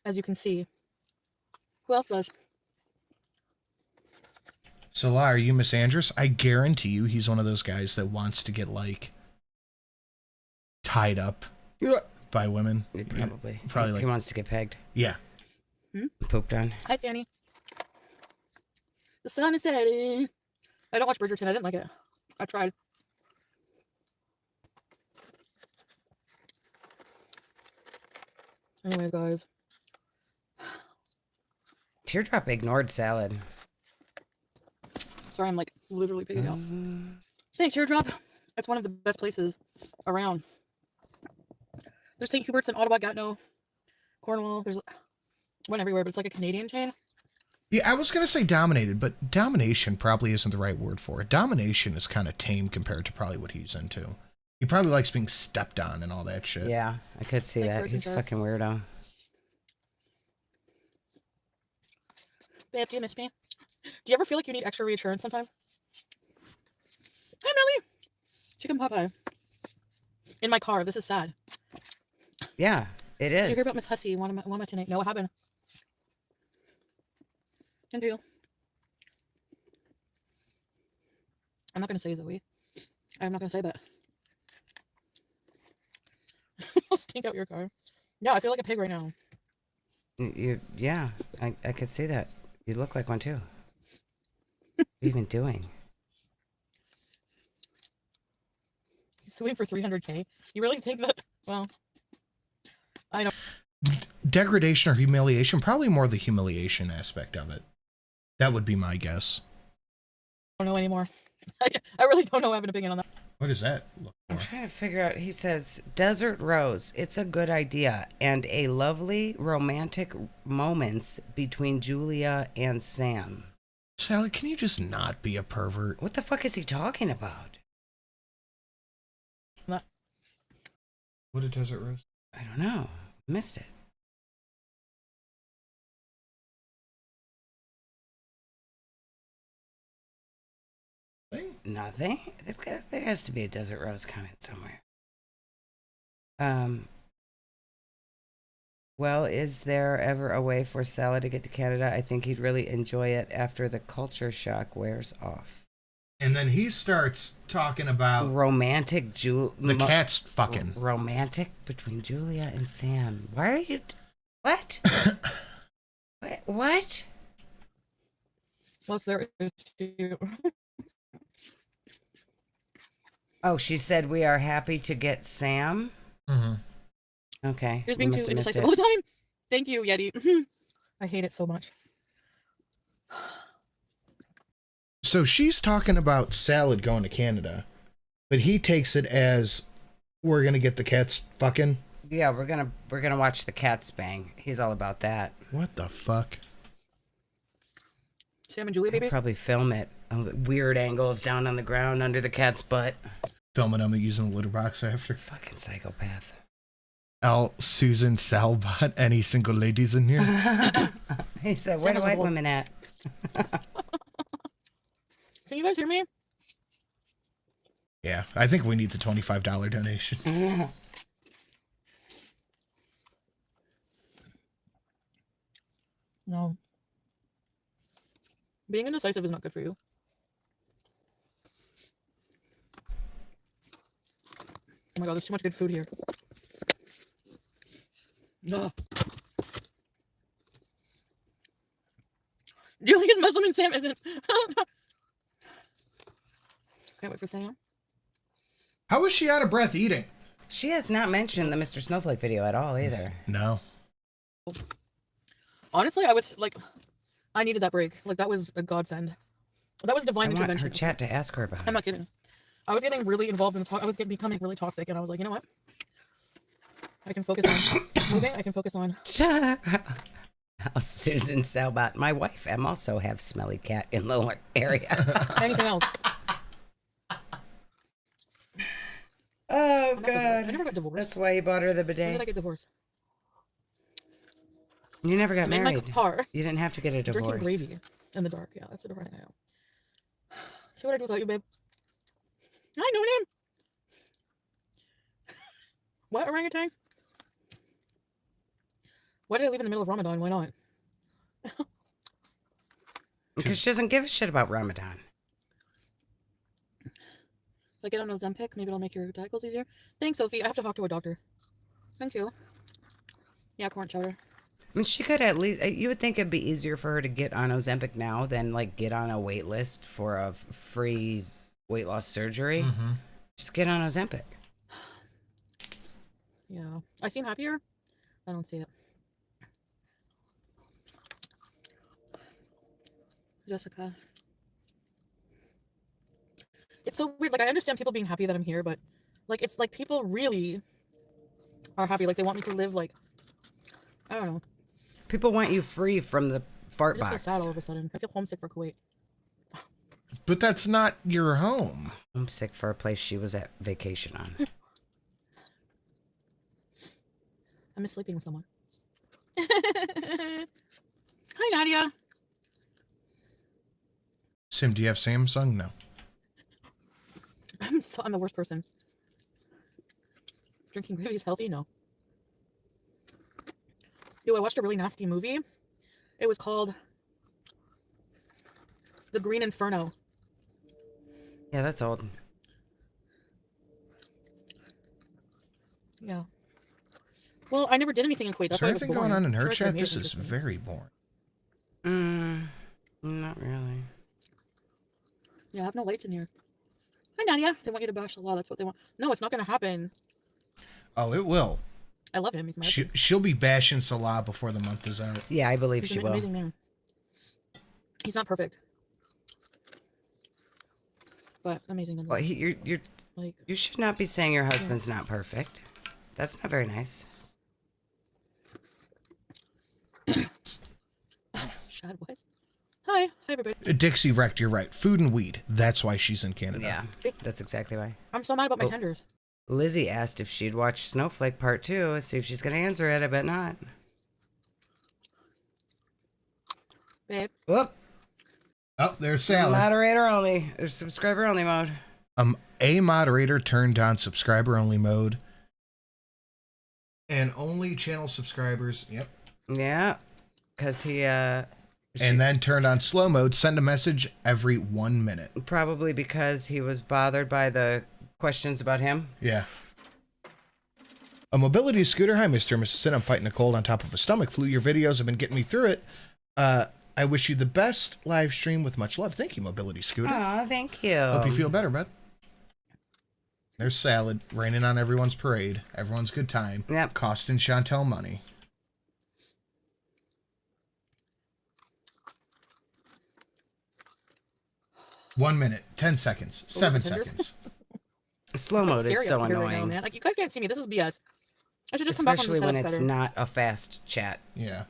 As you can see. Who else does? Salah, are you Miss Andrus? I guarantee you he's one of those guys that wants to get, like, tied up by women. Probably. Probably like, he wants to get pegged. Yeah. Pooped on. Hi, Fanny. The sun is setting. I don't watch Bridgerton. I didn't like it. I tried. Anyway, guys. Teardrop ignored Salad. Sorry, I'm like literally picking out. Thanks, Teardrop. It's one of the best places around. There's St. Hubert's and Ottawa, Gatineau, Cornwall. There's one everywhere, but it's like a Canadian chain. Yeah, I was going to say dominated, but domination probably isn't the right word for it. Domination is kind of tame compared to probably what he's into. He probably likes being stepped on and all that shit. Yeah, I could see Thanks, that. Rsist. He's a fucking weirdo. Babe, do you miss me? Do you ever feel like you need extra reassurance sometimes? Hi, Melly. Chicken pot pie. In my car. This is sad. Yeah, it Did you hear is. about Miss Hussey? Why am I tonight? No, what happened? Thank you. I'm not gonna say Zoe. I'm not gonna say that. I'll stink out your car. Yeah, I feel like a pig right now. Yeah, I could see that. You look like one too. What are you even doing? He's suing for 300K. You really think that? Well, I don't. Degradation or humiliation? Probably more the humiliation aspect of it. That would be my guess. I don't know anymore. I really don't know. I have an opinion on that. What does that look I'm for? trying to figure out. He says, Desert Rose, it's a good idea, and a lovely romantic moments between Julia and Sam. Sally, can you just not be a pervert? What the fuck is he talking about? Not. What a Desert Rose? I don't know. Missed it. Nothing. There has to be a Desert Rose comment somewhere. Well, is there ever a way for Sally to get to Canada? I think he'd really enjoy it after the culture shock wears off. And then he starts talking about romantic the cat's fucking romantic between Julia and Sam. Why are you? What? What? What's their issue? Oh, she said we are happy to get Sam. Mm-hmm. Okay. You're being too indecisive all the time. Thank you, Yeti. I hate it so much. So she's talking about Salad going to Canada, but he takes it as we're gonna get the cats fucking. Yeah, we're gonna watch the cats bang. He's all about that. What the fuck? Sam and Julie, baby. I'll probably film it on the weird angles down on the ground under the cat's butt. Filming them using the litter box after. Fucking psychopath. Al, Susan, Salbot, any single ladies in here? He said, "Where the white women at?" Can you guys hear me? Yeah, I think we need the $25 donation. No. Being indecisive is not good for you. Oh my god, there's too much good food here. No. Julia's Muslim and Sam isn't. Can't wait for Sam. How is she out of breath eating? She has not mentioned the Mr. Snowflake video at all either. No. Honestly, I was like, I needed that break. Like, that was a godsend. That was divine I want intervention. her chat to ask her about I'm it. not kidding. I was getting really involved in the talk. I was becoming really toxic, and I was like, you know what? I can focus on moving. I can focus on. Susan Salbot, my wife, and also have smelly cat in lower area. Anything else? Oh God! god. I never got divorced. That's why you bought her the When bidet. did I get divorced? You never got I'm in married. my car. You didn't have to get a divorce. Drinking gravy in the dark. Yeah, that's the depressing I know. See what I do without you, babe? Hi, no name. What orangutan? Why did I leave in the middle of Ramadan? Why not? Because she doesn't give a shit about Ramadan. If I get on Ozempic, maybe it'll make your diet easier. Thanks, Sophie. I have to talk to a doctor. Thank you. Yeah, corn chowder. I mean, she could at least. You would think it'd be easier for her to get on Ozempic now than like get on a wait list for a free weight loss surgery. Mm-hmm. Just get on Ozempic. Yeah, I seem happier. I don't see it. Jessica. It's so weird. Like, I understand people being happy that I'm here, but like, it's like people really are happy. Like, they want me to live like, I don't know. People want you free from the fart I just box. feel sad all of a sudden. I feel homesick for Kuwait. But that's not your home. I'm sick for a place she was at vacation on. I miss sleeping with someone. Hi, Nadia. Sim, do you have Samsung? No. I'm the worst person. Drinking gravy is healthy? No. Yo, I watched a really nasty movie. It was called The Green Inferno. Yeah, that's old. Yeah. Well, I never did anything in Kuwait. That's Is there why it was anything boring. going on in her Sure, it's chat? amazing, This is just- very boring. Not really. Yeah, I have no lights in here. Hi, Nadia. They want you to bash the law. That's what they want. No, it's not going to happen. Oh, it will. I love him. He's my husband. She'll be bashing Salah before the month is out. Yeah, I believe He's she an will. amazing man. He's not perfect. But amazing. Well, you're Like, you should not be saying your husband's not perfect. That's not very nice. Shad, what? Hi. Hi, everybody. Dixie wrecked, you're right. Food and weed. That's why she's in Canada. Yeah, that's exactly why. I'm so mad about my tenders. Lizzie asked if she'd watch Snowflake Part 2. Let's see if she's going to answer it. I bet not. Babe. Whoop. Oh, there's Sally. Moderator only. There's subscriber only mode. A moderator turned on subscriber only mode. And only channel subscribers. Yep. Yeah. Because he, and then turned on slow mode. Send a message every 1 minute. probably because he was bothered by the questions about him. Yeah. A mobility scooter. Hi, Mr. and Mrs. Sin. I'm fighting a cold on top of a stomach flu. Your videos have been getting me through it. I wish you the best live stream with much love. Thank you, mobility scooter. Aw, thank you. Hope you feel better, bud. There's salad raining on everyone's parade. Everyone's good time. Yep. Costing Chantel money. One minute, 10 seconds, 7 seconds. Slow mode is Scary so up here right annoying. now, man. Like, you guys can't see me. This is BS. I should just come back on Especially the when setups it's better. not a fast chat. Yeah.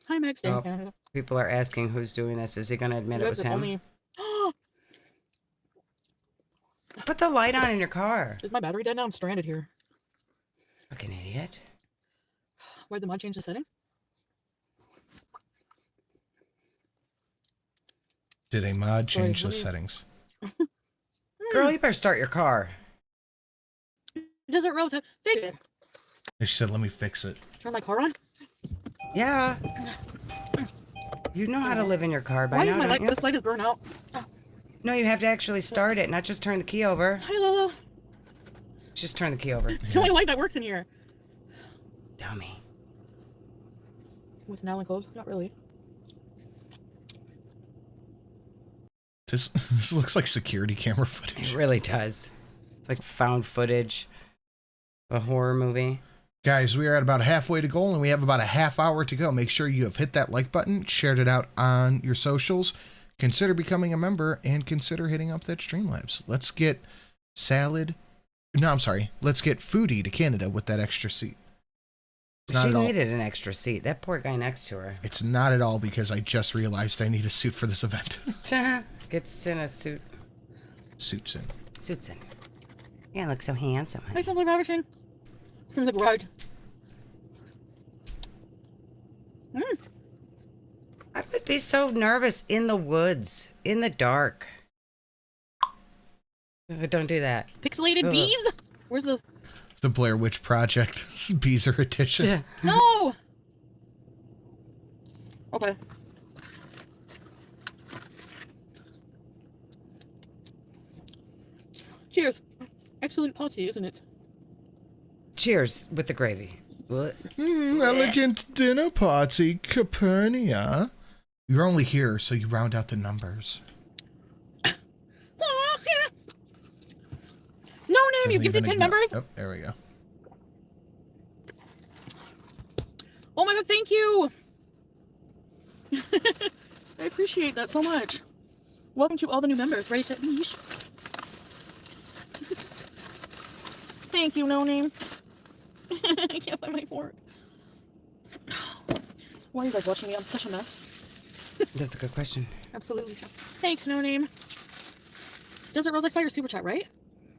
Hi, Meg. Stay in Oh, Canada. people are asking who's doing this. Is he going to admit You it guys was have him? only... Put the light on in your car. Is my battery dead now? I'm stranded here. Fucking idiot. Why'd the mod change the settings? Did a mod Sorry, change the what do you- settings? Girl, you better start your car. Desert Rose, David, She said, let me fix it. turn my car on. Yeah. You know how to live in your car by Why now, is my don't light? you? This light is burnt out. No, you have to actually start it, not just turn the key over. Hi, Lola. Just turn the key over. It's the only light that works in here. Dummy. With an Allen code? Not really. This looks like security camera footage. It really does. It's like found footage. A horror movie. Guys, we are at about halfway to goal, and we have about a half hour to go. Make sure you have hit that like button, shared it out on your socials, consider becoming a member, and consider hitting up that Streamlabs. Let's get let's get Foodie to Canada with that extra seat. She needed an extra seat. That poor guy next to her. It's not at all because I just realized I need a suit for this event. Gets in a suit. Suits in. Suits in. Yeah, look so handsome. Hi, Simply Ravishing. From the garage. I would be so nervous in the woods, in the dark. Don't do that. Pixelated bees? Where's the... The Blair Witch Project Beezer edition. No! Okay. Cheers. Excellent party, isn't it? Cheers with the gravy. What? Elegant dinner party, Capernia. You're only here so you round out the numbers. No name, you gifted 10 members? Oh, there we go. Oh my god, thank you! I appreciate that so much. Welcome to all the new members. Ready, set, leash. Thank you, no name. I can't find my fork. Why are you guys watching me? I'm such a mess. That's a good question. Absolutely. Thanks, no name. Desert Rose, I saw your super chat, right?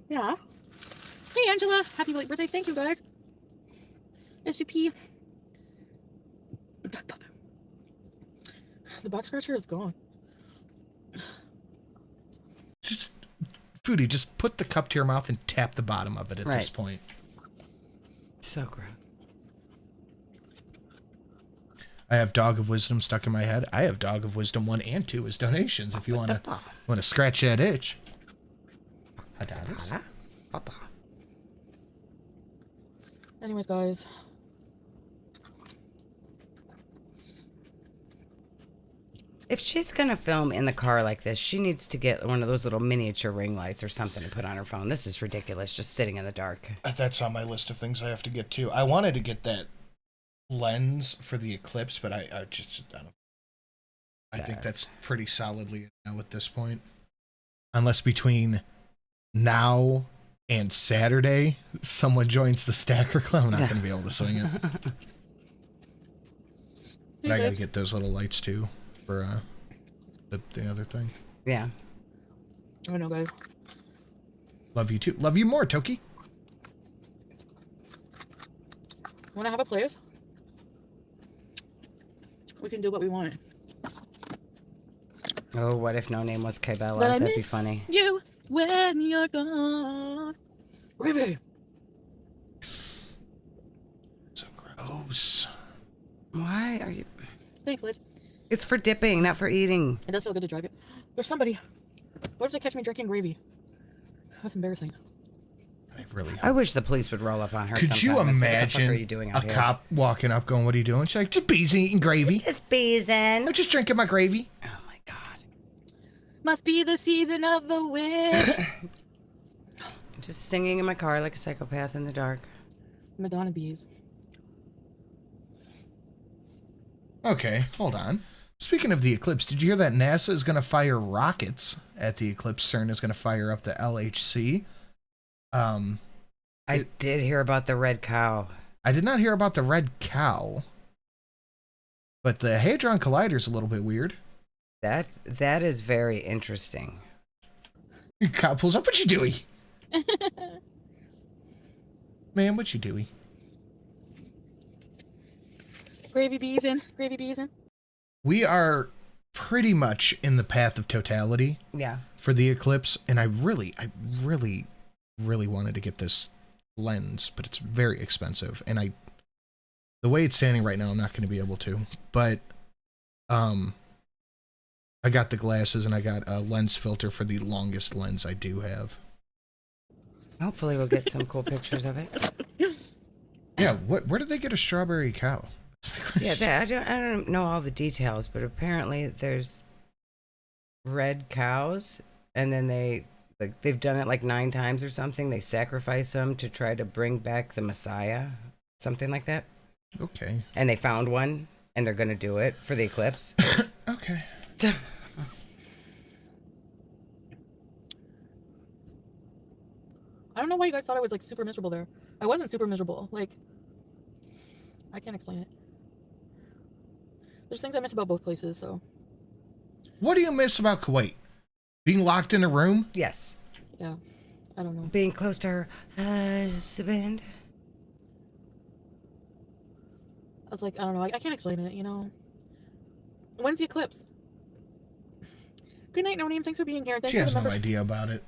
Yeah. Hey, Angela. Happy late birthday. Thank you, guys. SCP. The box scratcher is gone. Just, Foodie, just put the cup to your mouth and tap the bottom of it at this point. So gross. I have Dog of Wisdom stuck in my head. I have Dog of Wisdom 1 and 2 as donations if you want to scratch that itch. Anyways, guys. If she's going to film in the car like this, she needs to get one of those little miniature ring lights or something to put on her phone. This is ridiculous, just sitting in the dark. That's on my list of things I have to get too. I wanted to get that lens for the eclipse, but I think that's pretty solidly now at this point. Unless between now and Saturday, someone joins the Stacker Club, I'm not going to be able to swing it. But I got to get those little lights too for the other thing. Yeah. I know, guys. Love you too. Love you more, Toki. Want to have a place? We can do what we want. Oh, what if No Name was Kybella? But I That'd be miss funny. you when you're gone. River. So gross. Why are you... Thanks, Liz. It's for dipping, not for eating. It does feel good to drive it. There's somebody. What if they catch me drinking gravy? That's embarrassing. I wish the police would roll up on her. Could you sometime and say, "What the fuck imagine are you doing a out here?" cop walking up going, what are you doing? She's like, just beezing, eating gravy. Just beezing. I'm just drinking my gravy. Oh my god. Must be the season of the witch. Just singing in my car like a psychopath in the dark. Madonna bees. Okay, hold on. Speaking of the eclipse, did you hear that NASA is going to fire rockets at the eclipse? CERN is going to fire up the LHC. I did hear about the red cow. I did not hear about the red cow. But the Hadron Collider is a little bit weird. That is very interesting. Your cow pulls up. What you doing? Man, what you doing? Gravy bees in. Gravy bees in. We are pretty much in the path of totality. Yeah. For the eclipse, and I really wanted to get this lens, but it's very expensive, and the way it's standing right now, I'm not going to be able to. But I got the glasses and I got a lens filter for the longest lens I do have. Hopefully we'll get some cool pictures of it. Yeah, where did they get a strawberry cow? Yeah, I don't know all the details, but apparently there's red cows, and then they've done it like 9 times or something. They sacrifice them to try to bring back the Messiah, something like that. Okay. And they found one, and they're going to do it for the eclipse. Okay. I don't know why you guys thought I was like super miserable there. I wasn't super miserable. Like, I can't explain it. There's things I miss about both places, so. What do you miss about Kuwait? Being locked in a room? Yes. Yeah. I don't know. Being close to her husband. I was like, I don't know. I can't explain it, you know. When's the eclipse? Good night, No Name. Thanks for being here. Thanks She for has the no membership. idea about it.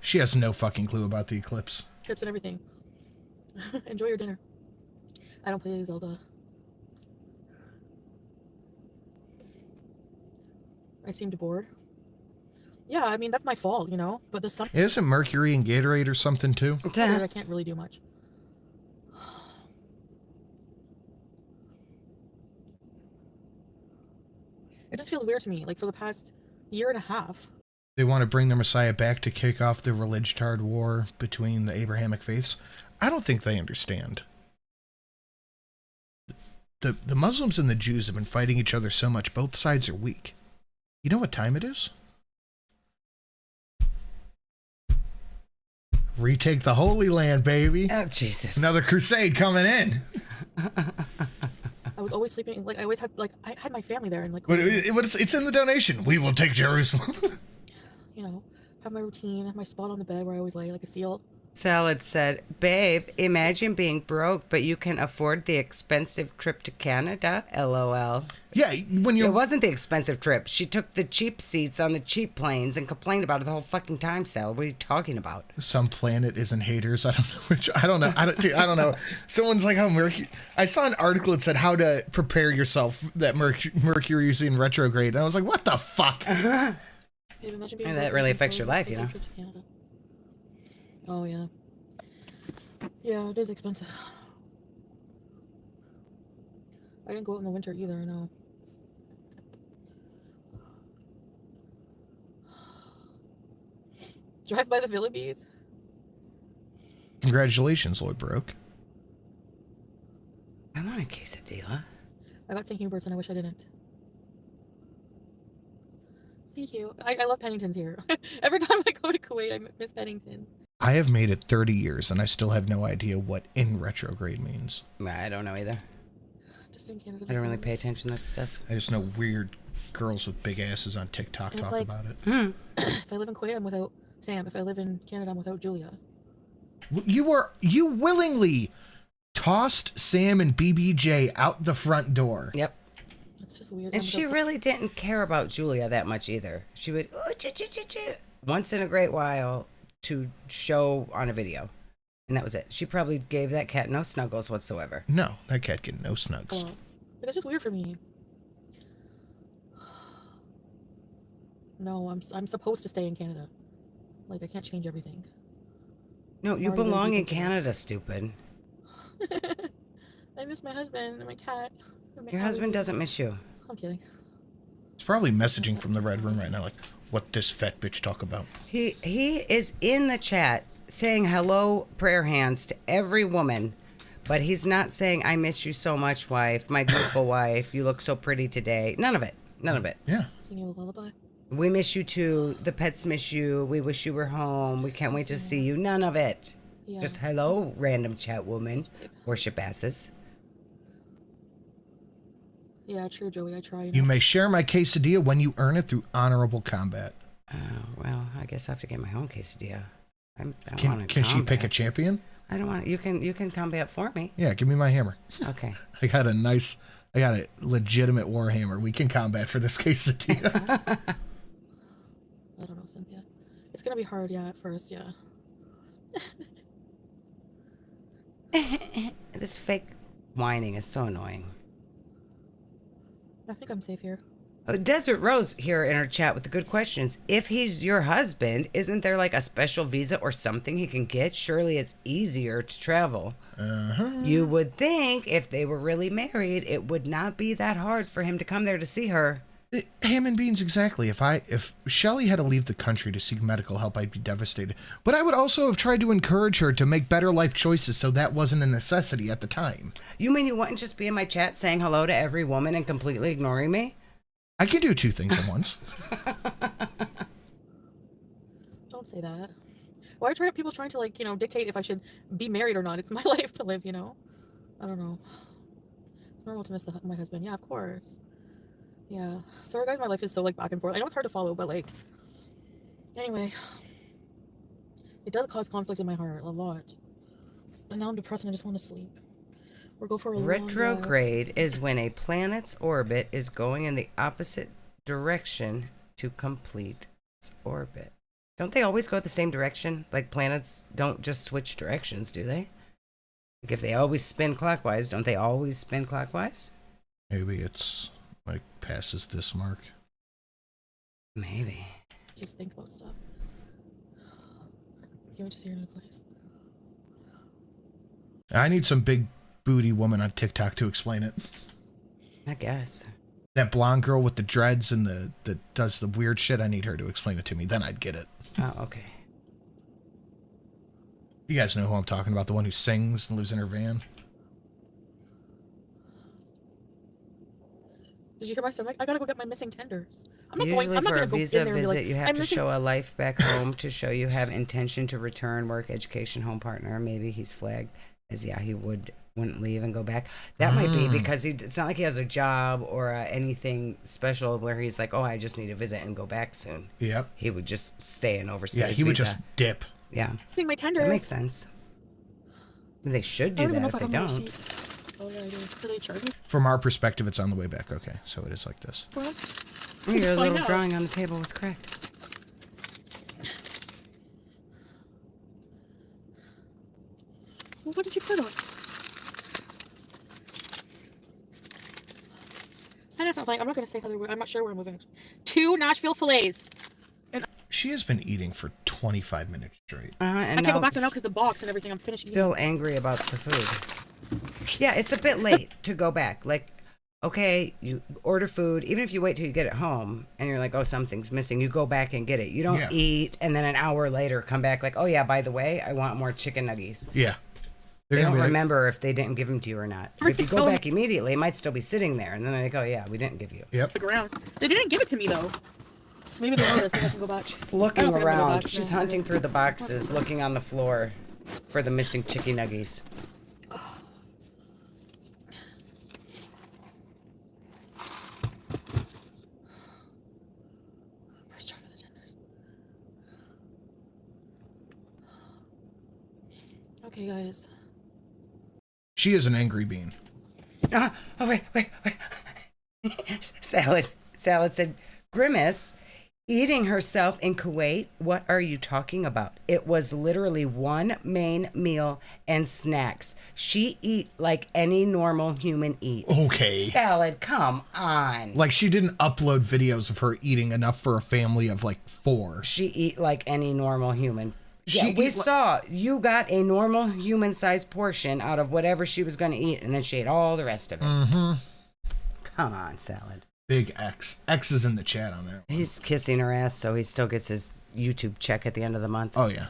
She has no fucking clue about the eclipse. Tips and everything. Enjoy your dinner. I don't play Zelda. I seemed bored. Yeah, I mean, that's my fault, you know? But the sun... Isn't Mercury and Gatorade or something too? I can't really do much. It just feels weird to me, like for the past year and a half. They want to bring their Messiah back to kick off the religtard war between the Abrahamic faiths. I don't think they understand. The Muslims and the Jews have been fighting each other so much, both sides are weak. You know what time it is? Retake the Holy Land, baby. Oh, Jesus. Another crusade coming in. I was always sleeping, like, I always had, like, I had my family there, and, like, But it's in the donation. We will take Jerusalem. you know, have my routine, my spot on the bed where I always lay like a seal. Salad said, babe, imagine being broke, but you can afford the expensive trip to Canada. LOL. Yeah, when It you're wasn't the expensive trip. She took the cheap seats on the cheap planes and complained about it the whole fucking time, Salad. What are you talking about? some planet isn't haters. I don't know which. I don't know. I don't know. Someone's like, oh, Mercury. I saw an article that said how to prepare yourself that Mercury's in retrograde, and I was like, what the fuck? And that really affects your life, you know. Oh yeah. Yeah, it is expensive. I didn't go out in the winter either, no. Drive by the Philippines. Congratulations, Lord Broke. I want a quesadilla. I got St. Hubert's and I wish I didn't. Thank you. I love Pennington's here. Every time I go to Kuwait, I miss Pennington's. I have made it 30 years, and I still have no idea what in retrograde means. I don't know either. Just in Canada. I don't really pay attention to that stuff. I just know weird girls with big asses on TikTok And it's talk like- about it. If I live in Kuwait, I'm without Sam. If I live in Canada, I'm without Julia. You willingly tossed Sam and BBJ out the front door. Yep. It's just weird. And she really didn't care about Julia that much either. She would, ooh, choo, choo, choo, choo, once in a great while to show on a video. And that was it. She probably gave that cat no snuggles whatsoever. No, that cat get no snugs. But it's just weird for me. No, I'm supposed to stay in Canada. Like, I can't change everything. No, you Already belong gonna in do things. Canada, stupid. I miss my husband and my cat. And my Your cat. husband doesn't miss you. I'm kidding. It's probably messaging from the Red Room right now, like, what this fat bitch talk about. He is in the chat saying hello, prayer hands to every woman, but he's not saying, I miss you so much, wife, my beautiful wife, you look so pretty today. None of it. None of it. Yeah. Sing you a lullaby. We miss you too. The pets miss you. We wish you were home. We can't wait to see you. None of it. Yeah. Just hello, random chat woman. Worship asses. Yeah, true, Joey. I try. You may share my quesadilla when you earn it through honorable combat. Oh, well, I guess I have to get my own quesadilla. I don't Can want to can she pick a combat. champion? I don't want. You can combat for me. Yeah, give me my hammer. Okay. I got a legitimate warhammer. We can combat for this quesadilla. I don't know, Cynthia. It's gonna be hard, yeah, at first, yeah. This fake whining is so annoying. I think I'm safe here. Desert Rose here in her chat with the good questions. If he's your husband, isn't there like a special visa or something he can get? Surely it's easier to travel. You would think if they were really married, it would not be that hard for him to come there to see her. Ham and beans, exactly. If Shelley had to leave the country to seek medical help, I'd be devastated. But I would also have tried to encourage her to make better life choices, so that wasn't a necessity at the time. You mean you wouldn't just be in my chat saying hello to every woman and completely ignoring me? I can do two things at once. Don't say that. Why are people trying to, like, dictate if I should be married or not? It's my life to live, I don't know. It's normal to miss my husband. Yeah, of course. Yeah. Sorry, guys, my life is so, like, back and forth. I know it's hard to follow, but, like, anyway. It does cause conflict in my heart a lot. And now I'm depressed and I just want to sleep. Or go for a long drive. Retrograde is when a planet's orbit is going in the opposite direction to complete its orbit. Don't they always go the same direction? Like, planets don't just switch directions, do they? Like, if they always spin clockwise, don't they always spin clockwise? Maybe it's, like, passes this mark. Maybe. Just think about stuff. Can't wait to see your new place. I need some big booty woman on TikTok to explain it. I guess. That blonde girl with the dreads and that does the weird shit, I need her to explain it to me. Then I'd get it. Oh, okay. You guys know who I'm talking about, the one who sings and lives in her van. Did you hear my stomach? I gotta go get my missing tenders. I'm not Usually going. I'm not for a gonna go in visa there and be visit, like, you have I'm to missing. show a life back home to show you have intention to return, work, education, home partner. Maybe he's flagged as, yeah, he wouldn't leave and go back. That might be because it's not like he has a job or anything special where he's like, oh, I just need to visit and go back soon. Yep. He would just stay and overstay Yeah, his he would visa. just dip. Yeah. I think my tenders. That makes sense. They should do that if they don't. Oh, yeah, I do. Do they charge me? From our perspective, it's on the way back. Okay, so it is like this. What? Oh, your Find little out. drawing on the table was correct. Well, what did you put on? And that's not like I'm not gonna say Heather. I'm not sure where I'm moving. 2 Nashville fillets. She has been eating for 25 minutes straight. And I can't now go back to now it's because the box and everything. I'm finished eating. still angry about the food. Yeah, it's a bit late to go back. Like, okay, you order food, even if you wait till you get it home and you're like, oh, something's missing, you go back and get it. You don't eat and then an hour later come back like, oh, yeah, by the way, I want more chicken nuggets. Yeah. They don't remember if they didn't give them to you or not. If you go back immediately, it might still be sitting there. And then they're like, oh, yeah, we didn't give you. Yep. Look around. They didn't give it to me though. Maybe they noticed. I can go back. She's looking around. She's hunting through the boxes, looking on the floor for the missing chicken nuggets. First try for the tenders. Okay, guys. She is an angry bean. Oh, wait. Salad said, Grimace eating herself in Kuwait. What are you talking about? It was literally one main meal and snacks. She eat like any normal human eat. Okay. Salad, come on. Like, she didn't upload videos of her eating enough for a family of like 4. She eat like any normal human. She Yeah, we eat saw you got a normal human-sized portion out of whatever she was going to eat, and then she ate all the rest of it. Mm-hmm. Come on, Salad. Big X. X is in the chat on there. He's kissing her ass, so he still gets his YouTube check at the end of the month. Oh, yeah.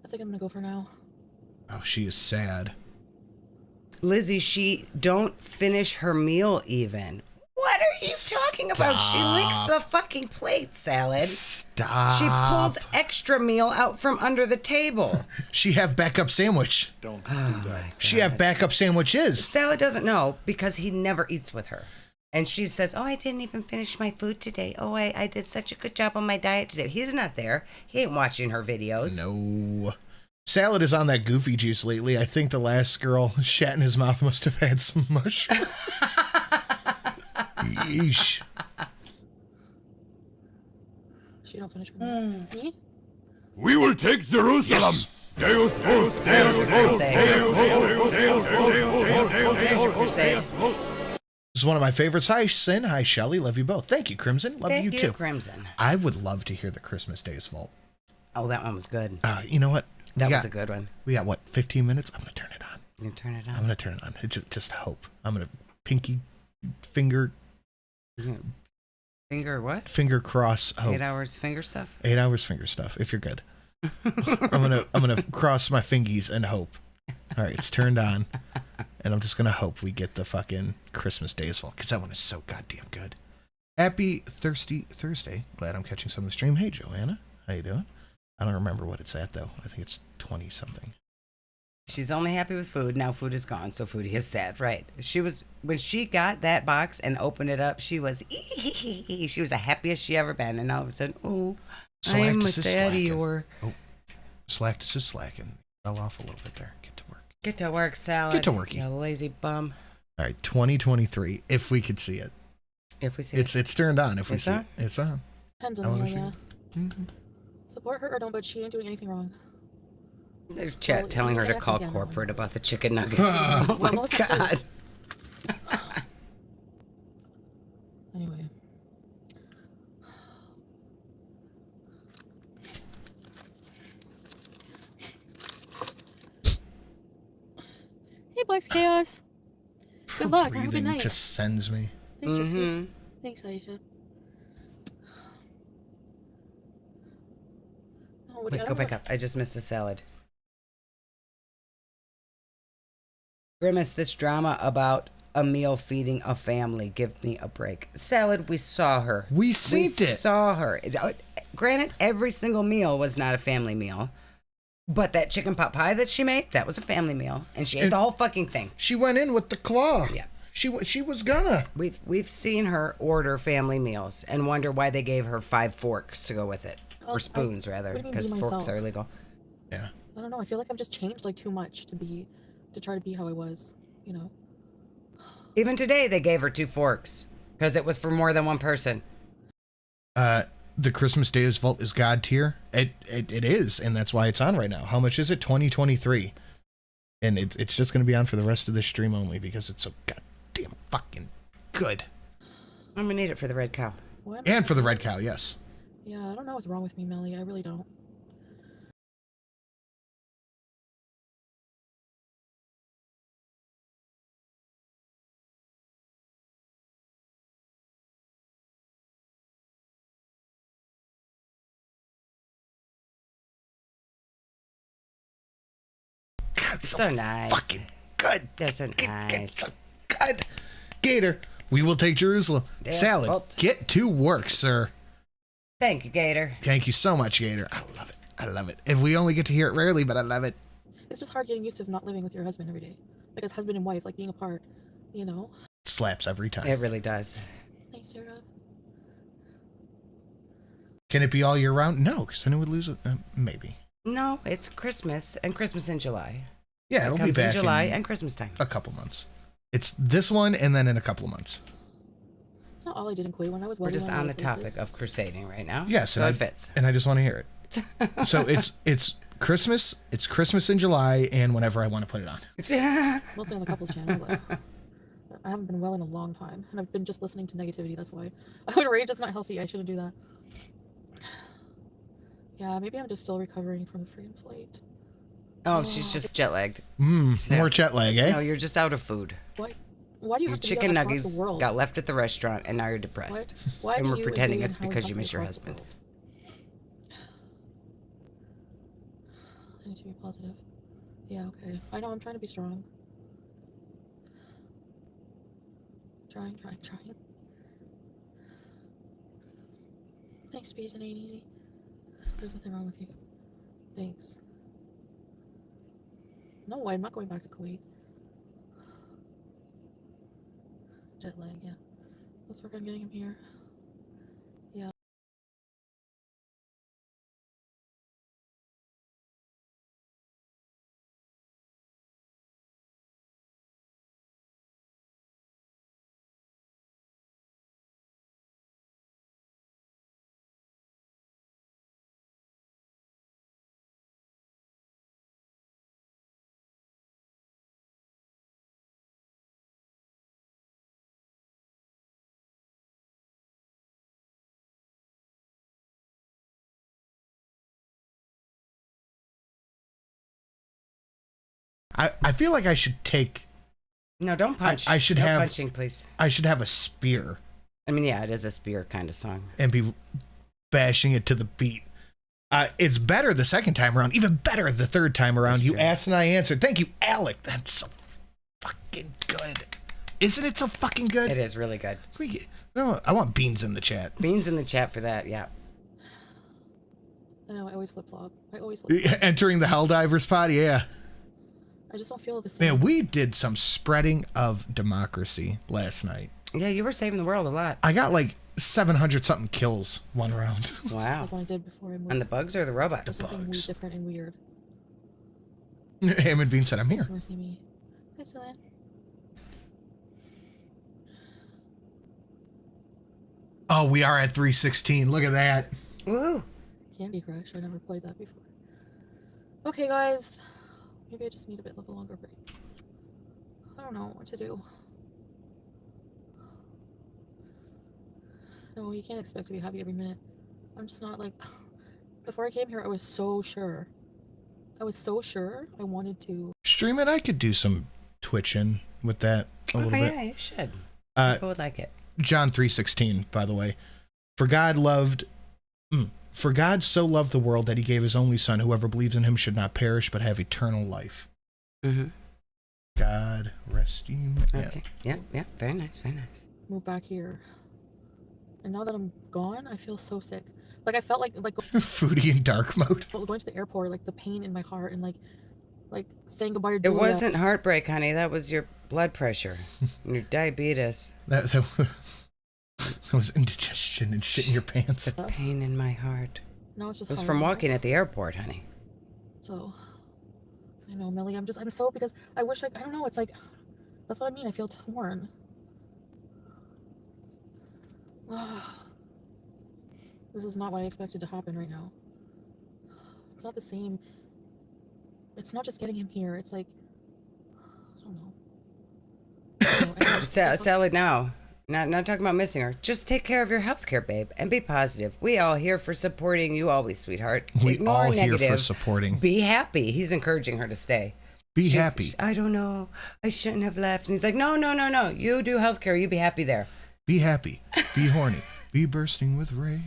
I think I'm gonna go for now. Oh, she is sad. Lizzie, she don't finish her meal even. What are you talking about? She licks the fucking plate, Salad. Stop. She pulls extra meal out from under the table. She have backup sandwich. Don't do that. She have backup sandwiches. Salad doesn't know because he never eats with her. And she says, oh, I didn't even finish my food today. Oh, I did such a good job on my diet today. He's not there. He ain't watching her videos. No. Salad is on that goofy juice lately. I think the last girl shat in his mouth must have had some mushrooms. Yeesh. She don't finish with me. We will take Jerusalem. Yes. Deus Vult, Deus Vult, Deus Vult, Deus Vult, There's your crusade. This is one of my favorites. Hi, Sin. Hi, Shelly. Love you both. Thank you, Crimson. Love Thank you too. Crimson. I would love to hear the Christmas Days Vault. Oh, that one was good. You know what? That was a good one. We got, what, 15 minutes? I'm going to turn it on. You can turn it on. I'm going to turn it on. It's just hope. I'm going to pinky finger Finger what? cross hope. 8 hours finger stuff? 8 hours finger stuff, if you're good. I'm gonna cross my fingies and hope. All right, it's turned on. And I'm just going to hope we get the fucking Christmas Days Vault, because that one is so goddamn good. Happy Thirsty Thursday. Glad I'm catching some of the stream. Hey, Joanna. How you doing? I don't remember what it's at, though. I think it's 20-something. She's only happy with food. Now food is gone, so Foodie is sad. Right. She was, when she got that box and opened it up, she was the happiest she ever been. And all of a sudden, oh, I'm a saddy or... Oh, Slactus is slacking. Fell off a little bit there. Get to work. Get to work, Salad. Get to work, you lazy bum. All right, 2023, if we could see it. If we see it. It's turned on if we It's see on? it. It's on. Depends I on wanna the see yeah. Mm-hmm. Support her or don't, but she ain't doing anything wrong. There's chat telling her to call corporate about the chicken nuggets. Ah. Oh my god. Anyway. Hey, Black's Chaos. Good luck. Have a good Breathing night. just sends me. Thanks, Trixie. Thanks, Aisha. Oh, Wait, go back up. I just missed a salad. Grimace, this drama about a meal feeding a family. Give me a break. Salad, we saw her. We seen it. saw her. Granted, every single meal was not a family meal. But that chicken pot pie that she made, that was a family meal, and she ate the whole fucking thing. She went in with the claw. Yeah. She was gonna. We've seen her order family meals and wonder why they gave her 5 forks to go with it, or spoons rather, what do you mean because be forks myself? are illegal. Yeah. I don't know. I feel like I've just changed like too much to try to be how I was. You know. Even today, they gave her 2 forks because it was for more than one person. The Christmas Deus Vult is God tier. It is, and that's why it's on right now. How much is it? $20.23. And it's just going to be on for the rest of this stream only because it's so goddamn fucking good. I'm gonna need it for the red cow. What? And for the red cow, yes. Yeah, I don't know what's wrong with me, Melly. I really don't. God, So nice. fucking good. They're so It's nice. so good. Gator, we will take Jerusalem. Deus Salad, Vult. get to work, sir. Thank you, Gator. Thank you so much, Gator. I love it. I love it. If we only get to hear it rarely, but I love it. It's just hard getting used to not living with your husband every day. Like as husband and wife, like being apart. You know. Slaps every time. It really does. Thanks, Sarah. Can it be all year round? No, because then it would lose it. Maybe. No, it's Christmas and Christmas in July. Yeah, It it'll be comes in back July in and Christmas time. a couple months. It's this one and then in a couple of months. It's not all I did in Kuwait when I was. We're welding just on on the other topic places. of crusading right now. Yes, so and it fits. And I just want to hear it. So it's Christmas. It's Christmas in July and whenever I want to put it on. Mostly on the couples channel, but I haven't been well in a long time, and I've been just listening to negativity. That's why. I would rage. It's not healthy. I shouldn't do that. Yeah, maybe I'm just still recovering from the freaking flight. Oh, she's just jet lagged. More jet lag, eh? No, you're just out of food. Why? Why do you Your have to chicken be out across nuggets the world? got left at the restaurant, and now you're depressed. Why and do we're you pretending and it's Howard because have you to miss your across the husband. world? I need to be positive. Yeah, okay. I know. I'm trying to be strong. Trying. Thanks, Bees. It ain't easy. There's nothing wrong with you. Thanks. No, I'm not going back to Kuwait. Jet lag, yeah. Let's work on getting him here. Yeah. I feel like I should take. No, don't punch. I should no have punching, please. I should have a spear I mean, yeah, it is a spear kind of song. and be bashing it to the beat. It's better the second time around, even better the third time around. That's You true. asked and I answered. Thank you, Alec. That's so fucking good. Isn't it so fucking good? It is really good. No, I want beans in the chat. Beans in the chat for that, yeah. I know, I always flip flop. I always flip flop. Entering the Helldivers pod, yeah. I just don't feel the same. Man, we did some spreading of democracy last night. Yeah, you were saving the world a lot. I got like 700 something kills one round. Wow. Like when I did before I moved. And the bugs or the robots? Something weird, different and weird. Hammond Bean said, I'm here. Mercy me. Hi, Celine. Oh, we are at 316. Look at that. Woo! Candy Crush. I never played that before. Okay, guys. Maybe I just need a bit of a longer break. I don't know what to do. No, you can't expect to be happy every minute. I'm just not like... Before I came here, I was so sure. I was so sure I wanted to... Stream it. I could do some twitching with that a little bit. Yeah, you should. Uh, People would like it. John 3:16, by the way. For God so loved the world that he gave his only son. Whoever believes in him should not perish, but have eternal life. Mm-hmm. God rest you. Okay. Yeah, very nice, very nice. move back here. And now that I'm gone, I feel so sick. Like I felt like Foodie in dark mode. going to the airport, like the pain in my heart, and like saying goodbye to It Julia. wasn't heartbreak, honey. That was your blood pressure, and your diabetes. That was indigestion and shit in your pants. Pain in my heart. No, it's just It was hard. from walking at the airport, honey. So, I know, Millie. I'm so because I wish I don't know. It's like that's what I mean. I feel torn. This is not what I expected to happen right now. It's not the same. It's not just getting him here. It's like I don't know. Salad now. Not talking about missing her. Just take care of your health care, babe, and be positive. We all here for supporting you always, sweetheart. We Ignore all here negative. for supporting. Be happy. He's encouraging her to stay. Be happy. I don't know. I shouldn't have left. And he's like, no. You do healthcare. You be happy there. Be happy. Be horny. Be bursting with rage.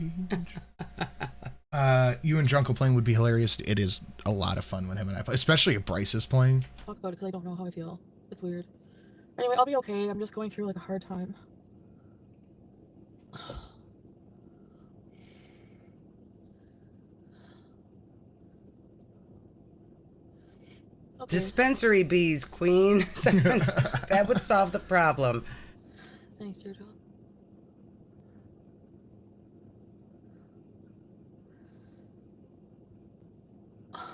You and Drunkle playing would be hilarious. It is a lot of fun when him and I play, especially if Bryce is playing. Talk about it because I don't know how I feel. It's weird. Anyway, I'll be okay. I'm just going through like a hard time. Okay. Dispensary bees, queen. That would solve the problem. Thanks, Sergio.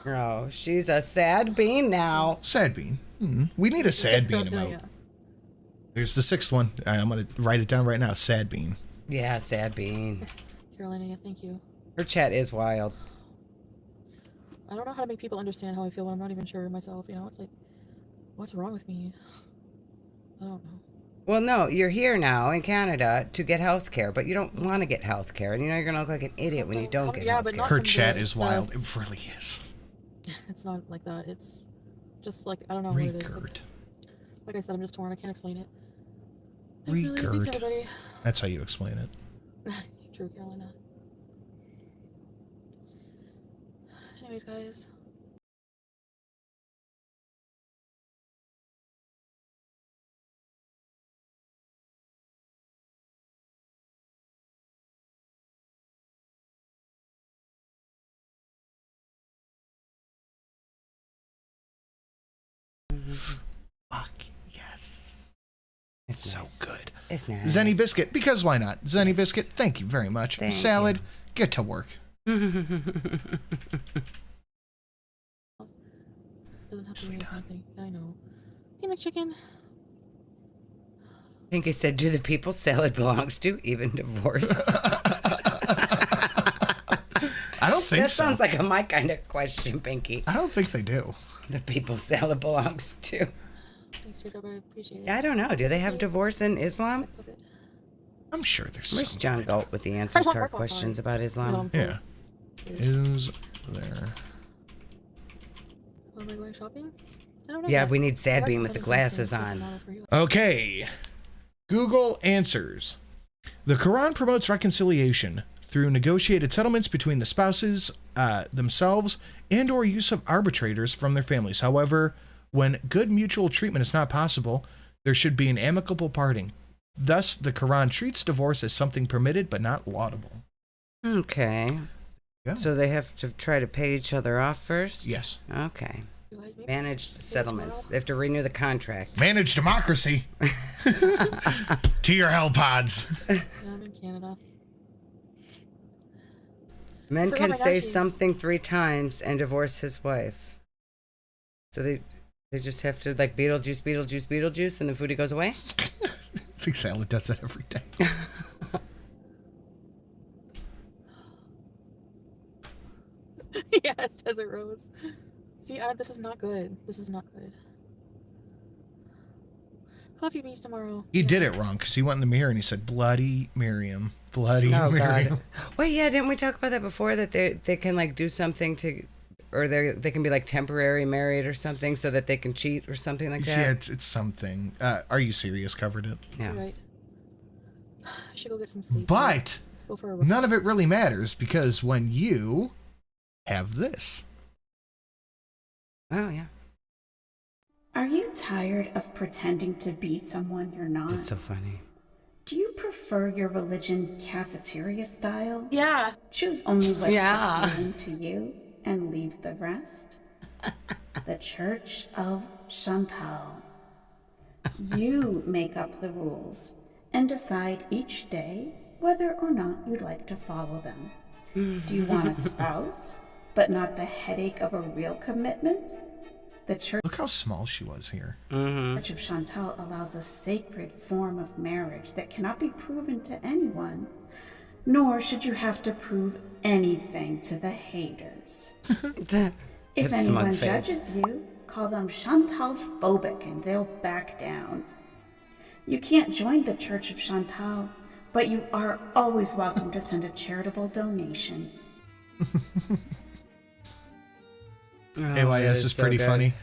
Oh, she's a sad bean now. Sad bean. We need a sad bean emote. Yeah. There's the 6th one. I'm going to write it down right now. Sad bean. Yeah, sad bean. Carolina, yeah, thank you. Her chat is wild. I don't know how to make people understand how I feel when I'm not even sure myself. You know, it's like, what's wrong with me? I don't know. Well, no, you're here now in Canada to get health care, but you don't want to get health care. And you know you're going to look like an idiot when you don't get health care. Her chat is wild. It really is. It's not like that. It's just like, I don't know what it is. Like I said, I'm just torn. I can't explain it. Thanks, Millie. Thanks, everybody. That's how you explain it. True, Carolina. Anyways, guys. Fuck yes. It's so nice. good. It's nice. Zenny Biscuit, because why not? Zenny Biscuit, thank you very much. Thank Salad, you. get to work. Doesn't have to be anything. I know. Hey, McChicken. Pinky said, do the people salad belongs to, even divorced? I don't think that so. That sounds like my kind of question, Pinky. I don't think they do. The people salad belongs to. Thanks, Jacob. I appreciate it. I don't know. Do they have divorce in Islam? I'm sure there's Where's some. John Galt with the answers to our questions about Islam? Yeah. Is there... Am I going shopping? I don't know. Yeah, we need Sad Bean with the glasses on. Okay. Google answers. The Quran promotes reconciliation through negotiated settlements between the spouses themselves and or use of arbitrators from their families. However, when good mutual treatment is not possible, there should be an amicable parting. Thus, the Quran treats divorce as something permitted but not laudable. Okay. Yeah. So they have to try to pay each other off first? Yes. Okay. Managed settlements. They have to renew the contract. Managed democracy. To your hell pods. Yeah, I'm in Canada. Men Forgot can my say napkins. something 3 times and divorce his wife. So they just have to like Beetlejuice, Beetlejuice, Beetlejuice, and the Foodie goes away? I think Salad does that every day. Yes, Desert Rose. See, this is not good. This is not good. Coffee beans tomorrow. He did it wrong because he went in the mirror and he said, "Bloody Miriam, bloody Oh Miriam." God! Wait, yeah, didn't we talk about that before? That they can like do something to, or they can be like temporary married or something, so that they can cheat or something like that. Yeah, it's something. Are You Serious covered it. Yeah. Right. I should go get some sleep. But Go for a none of it really matters because when you have this. Oh yeah. Are you tired of pretending to be someone you're not? That's so funny. Do you prefer your religion cafeteria style? Yeah. Choose only what's Yeah. appealing to you and leave the rest. The Church of Chantal. You make up the rules and decide each day whether or not you'd like to follow them. Do you want a spouse, but not the headache of a real commitment? The Church Look how small she was here. Church of Chantal allows a sacred form of marriage that cannot be proven to anyone, nor should you have to prove anything to the haters. If His smug anyone face. judges you, call them Chantal-phobic and they'll back down. You can't join the Church of Chantal, but you are always welcome to send a charitable donation. AYS is pretty good. funny.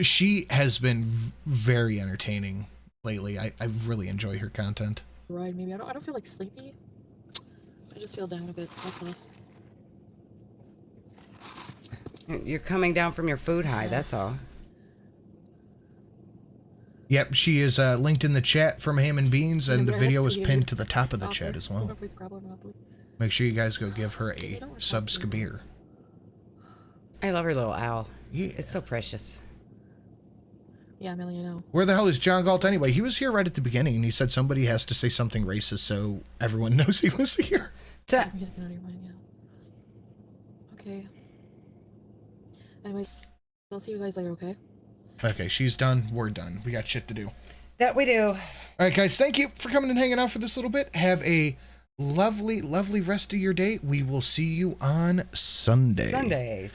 She has been very entertaining lately. I really enjoy her content. Right, maybe. I don't feel like sleepy. I just feel down a bit. That's all. You're coming down from your food high, that's all. Yep, she is linked in the chat from Ham and Beans, and the Yeah, video let's is see. pinned to the top of the Okay. chat as We're well. gonna play Scrabble or Monopoly. Make sure you guys go give her a subscribe. I love her little owl. Yeah. It's so precious. Yeah, Millie, I know. Where the hell is John Galt anyway? He was here right at the beginning, and he said somebody has to say something racist so everyone knows he was here. Music out of your mind, yeah. Okay. Anyways, I'll see you guys later, okay? Okay, she's done. We're done. We got shit to do. That we do. All right, guys, thank you for coming and hanging out for this little bit. Have a lovely, lovely rest of your day. We will see you on Sunday. Sunday.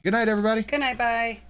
Good night, everybody. Good night, bye.